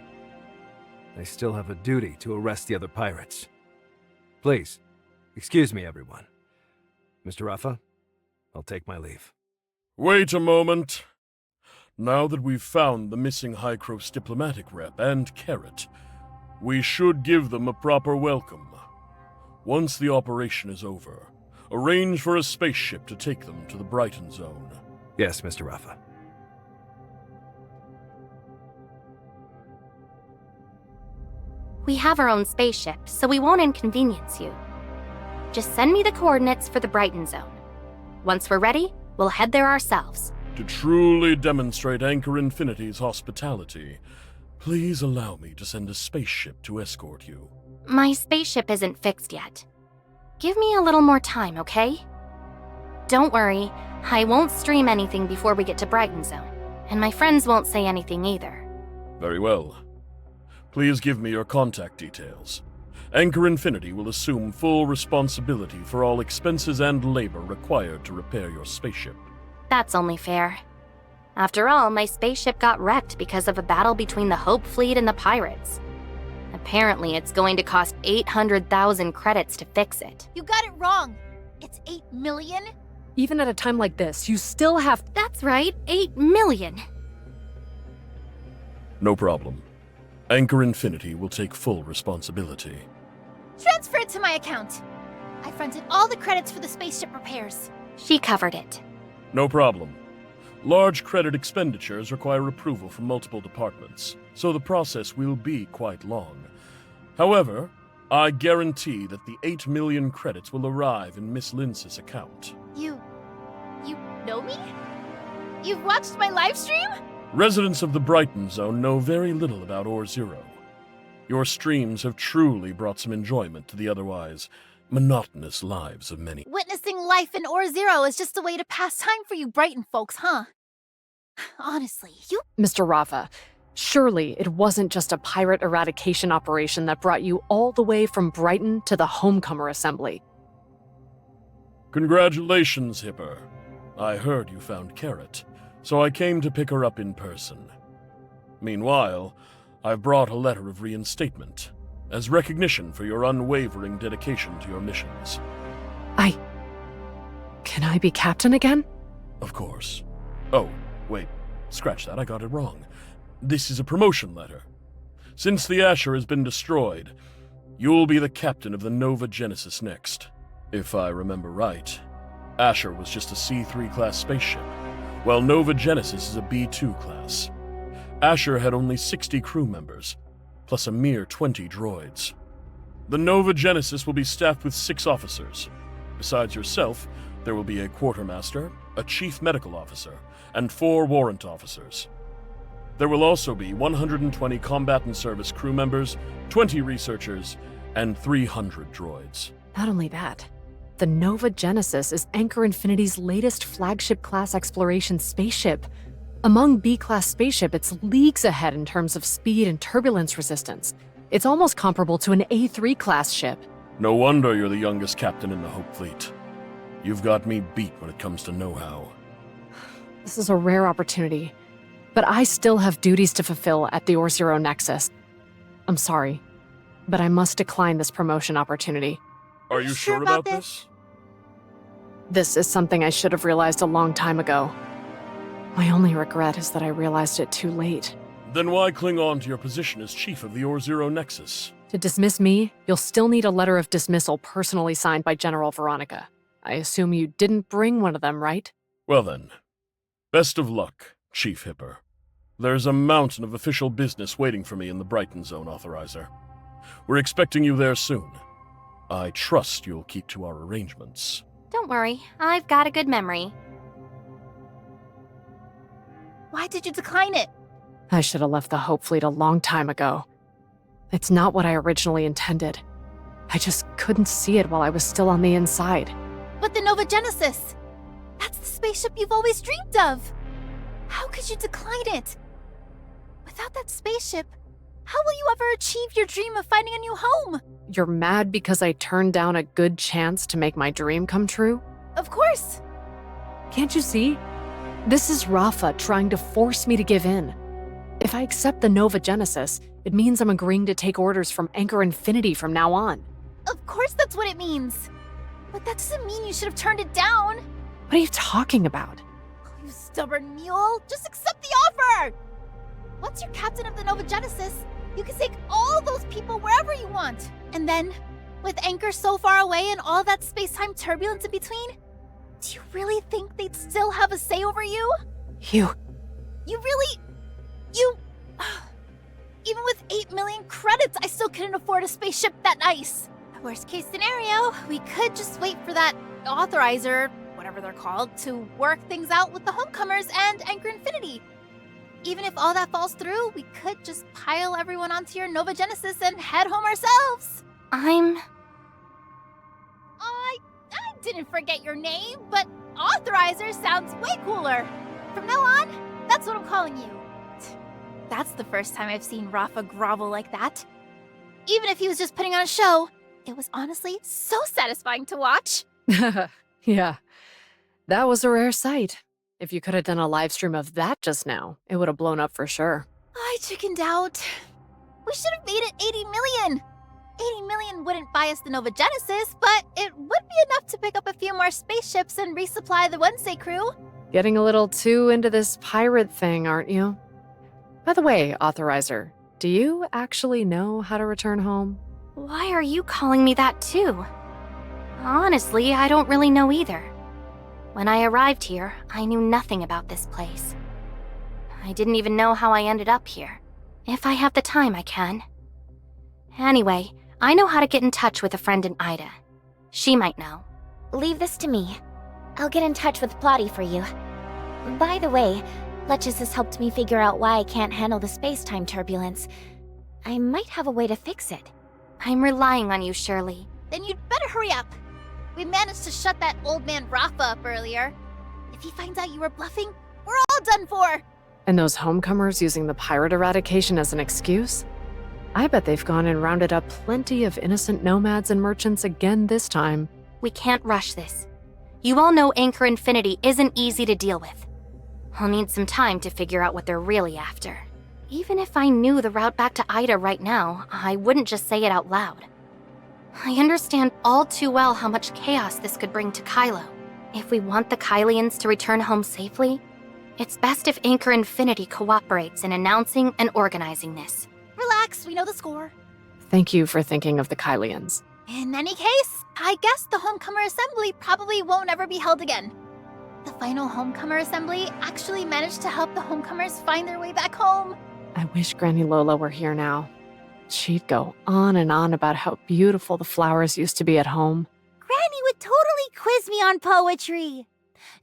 I still have a duty to arrest the other pirates. Please, excuse me, everyone. Mr. Rafa, I'll take my leave. Wait a moment. Now that we've found the missing Hykros diplomatic rep and Carrot, we should give them a proper welcome. Once the operation is over, arrange for a spaceship to take them to the Brighton Zone. Yes, Mr. Rafa. We have our own spaceship, so we won't inconvenience you. Just send me the coordinates for the Brighton Zone. Once we're ready, we'll head there ourselves. To truly demonstrate Anchor Infinity's hospitality, please allow me to send a spaceship to escort you. My spaceship isn't fixed yet. Give me a little more time, okay? Don't worry, I won't stream anything before we get to Brighton Zone, and my friends won't say anything either. Very well. Please give me your contact details, Anchor Infinity will assume full responsibility for all expenses and labor required to repair your spaceship. That's only fair. After all, my spaceship got wrecked because of a battle between the Hope Fleet and the pirates. Apparently, it's going to cost 800,000 credits to fix it. You got it wrong. It's 8 million? Even at a time like this, you still have. That's right, 8 million. No problem. Anchor Infinity will take full responsibility. Transfer it to my account. I fronted all the credits for the spaceship repairs. She covered it. No problem. Large credit expenditures require approval from multiple departments, so the process will be quite long. However, I guarantee that the 8 million credits will arrive in Miss Lince's account. You know me? You've watched my live stream? Residents of the Brighton Zone know very little about Ore Zero. Your streams have truly brought some enjoyment to the otherwise monotonous lives of many. Witnessing life in Ore Zero is just a way to pass time for you Brighton folks, huh? Honestly, you... Mr. Rafa, surely it wasn't just a pirate eradication operation that brought you all the way from Brighton to the Homecomer Assembly. Congratulations, Hipper. I heard you found Carrot, so I came to pick her up in person. Meanwhile, I've brought a letter of reinstatement, as recognition for your unwavering dedication to your missions. Can I be captain again? Of course. Oh, wait, scratch that, I got it wrong. This is a promotion letter. Since the Asher has been destroyed, you'll be the captain of the Nova Genesis next. If I remember right, Asher was just a C3 class spaceship, while Nova Genesis is a B2 class. Asher had only 60 crew members, plus a mere 20 droids. The Nova Genesis will be staffed with 6 officers. Besides yourself, there will be a quartermaster, a chief medical officer, and 4 warrant officers. There will also be 120 combat and service crew members, 20 researchers, and 300 droids. Not only that, the Nova Genesis is Anchor Infinity's latest flagship-class exploration spaceship. Among B-class spaceship, it's leagues ahead in terms of speed and turbulence resistance. It's almost comparable to an A3-class ship. No wonder you're the youngest captain in the Hope Fleet. You've got me beat when it comes to know-how. This is a rare opportunity, but I still have duties to fulfill at the Ore Zero Nexus. I'm sorry, but I must decline this promotion opportunity. Are you sure about this? This is something I should have realized a long time ago. My only regret is that I realized it too late. Then why cling on to your position as chief of the Ore Zero Nexus? To dismiss me, you'll still need a letter of dismissal personally signed by General Veronica. I assume you didn't bring one of them, right? Well then, best of luck, Chief Hipper. There's a mountain of official business waiting for me in the Brighton Zone, Authorizer. We're expecting you there soon. I trust you'll keep to our arrangements. Don't worry, I've got a good memory. Why did you decline it? I should have left the Hope Fleet a long time ago. It's not what I originally intended. I just couldn't see it while I was still on the inside. But the Nova Genesis! That's the spaceship you've always dreamed of! How could you decline it? Without that spaceship, how will you ever achieve your dream of finding a new home? You're mad because I turned down a good chance to make my dream come true? Of course! Can't you see? This is Rafa trying to force me to give in. If I accept the Nova Genesis, it means I'm agreeing to take orders from Anchor Infinity from now on. Of course that's what it means! But that doesn't mean you should have turned it down! What are you talking about? Oh, you stubborn mule! Just accept the offer! Once you're captain of the Nova Genesis, you can take all those people wherever you want. And then, with Anchor so far away and all that space-time turbulence in between, do you really think they'd still have a say over you? You really... Even with 8 million credits, I still couldn't afford a spaceship that nice. Worst case scenario, we could just wait for that authorizer, whatever they're called, to work things out with the Homecomers and Anchor Infinity. Even if all that falls through, we could just pile everyone onto your Nova Genesis and head home ourselves. I didn't forget your name, but authorizer sounds way cooler. From now on, that's what I'm calling you. That's the first time I've seen Rafa grovel like that. even if he was just putting on a show. It was honestly so satisfying to watch. Yeah, that was a rare sight. If you could have done a live stream of that just now, it would have blown up for sure. I chickened out. We should have made it 80 million. 80 million wouldn't buy us the Nova Genesis, but it would be enough to pick up a few more spaceships and resupply the Wednesday crew. Getting a little too into this pirate thing, aren't you? By the way, Authorizer, do you actually know how to return home? Why are you calling me that too? Honestly, I don't really know either. When I arrived here, I knew nothing about this place. I didn't even know how I ended up here. If I have the time, I can. Anyway, I know how to get in touch with a friend in Ida. She might know. Leave this to me. I'll get in touch with Plotty for you. By the way, Letches has helped me figure out why I can't handle the space-time turbulence. I might have a way to fix it. I'm relying on you, Shirley. Then you'd better hurry up. We managed to shut that old man Rafa up earlier. If he finds out you were bluffing, we're all done for. And those homecomers using the pirate eradication as an excuse? I bet they've gone and rounded up plenty of innocent nomads and merchants again this time. We can't rush this. You all know Anchor Infinity isn't easy to deal with. I'll need some time to figure out what they're really after. Even if I knew the route back to Ida right now, I wouldn't just say it out loud. I understand all too well how much chaos this could bring to Kylo. If we want the Kylians to return home safely, it's best if Anchor Infinity cooperates in announcing and organizing this. Relax, we know the score. Thank you for thinking of the Kylians. In any case, I guess the Homecomer Assembly probably won't ever be held again. The final Homecomer Assembly actually managed to help the Homecomers find their way back home. I wish Granny Lola were here now. She'd go on and on about how beautiful the flowers used to be at home. Granny would totally quiz me on poetry.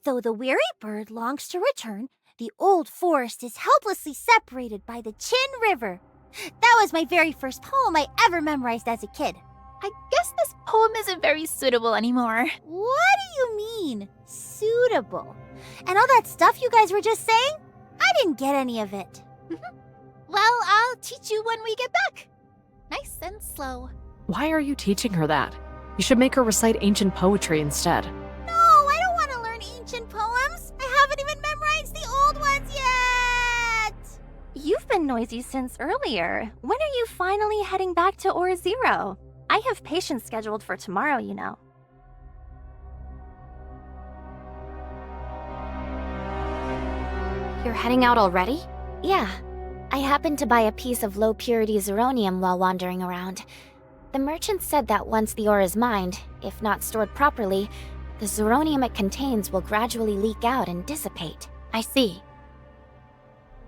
Though the weary bird longs to return, the old forest is helplessly separated by the Chin River. That was my very first poem I ever memorized as a kid. I guess this poem isn't very suitable anymore. What do you mean, suitable? And all that stuff you guys were just saying? I didn't get any of it. Well, I'll teach you when we get back. Nice and slow. Why are you teaching her that? You should make her recite ancient poetry instead. No, I don't want to learn ancient poems. I haven't even memorized the old ones yet. You've been noisy since earlier. When are you finally heading back to Ore Zero? I have patients scheduled for tomorrow, you know. You're heading out already? Yeah. I happened to buy a piece of low-purity zirconium while wandering around. The merchant said that once the ore is mined, if not stored properly, the zirconium it contains will gradually leak out and dissipate. I see.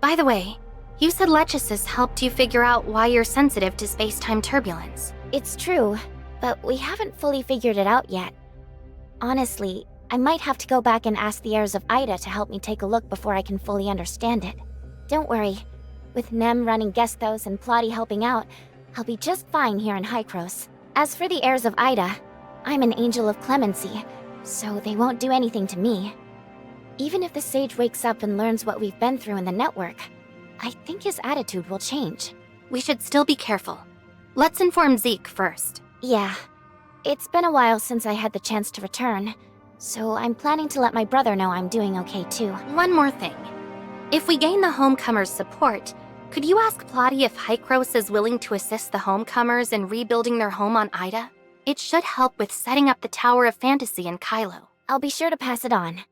By the way, you said Lechesis helped you figure out why you're sensitive to space-time turbulence. It's true, but we haven't fully figured it out yet. Honestly, I might have to go back and ask the heirs of Ida to help me take a look before I can fully understand it. Don't worry. With Nem running Gestos and Plotty helping out, I'll be just fine here in Hycros. As for the heirs of Ida, I'm an angel of clemency, so they won't do anything to me. Even if the sage wakes up and learns what we've been through in the network, I think his attitude will change. We should still be careful. Let's inform Zeke first. Yeah. It's been a while since I had the chance to return, so I'm planning to let my brother know I'm doing okay too. One more thing. If we gain the Homecomers' support, could you ask Plotty if Hycros is willing to assist the Homecomers in rebuilding their home on Ida? It should help with setting up the Tower of Fantasy in Kylo. I'll be sure to pass it on.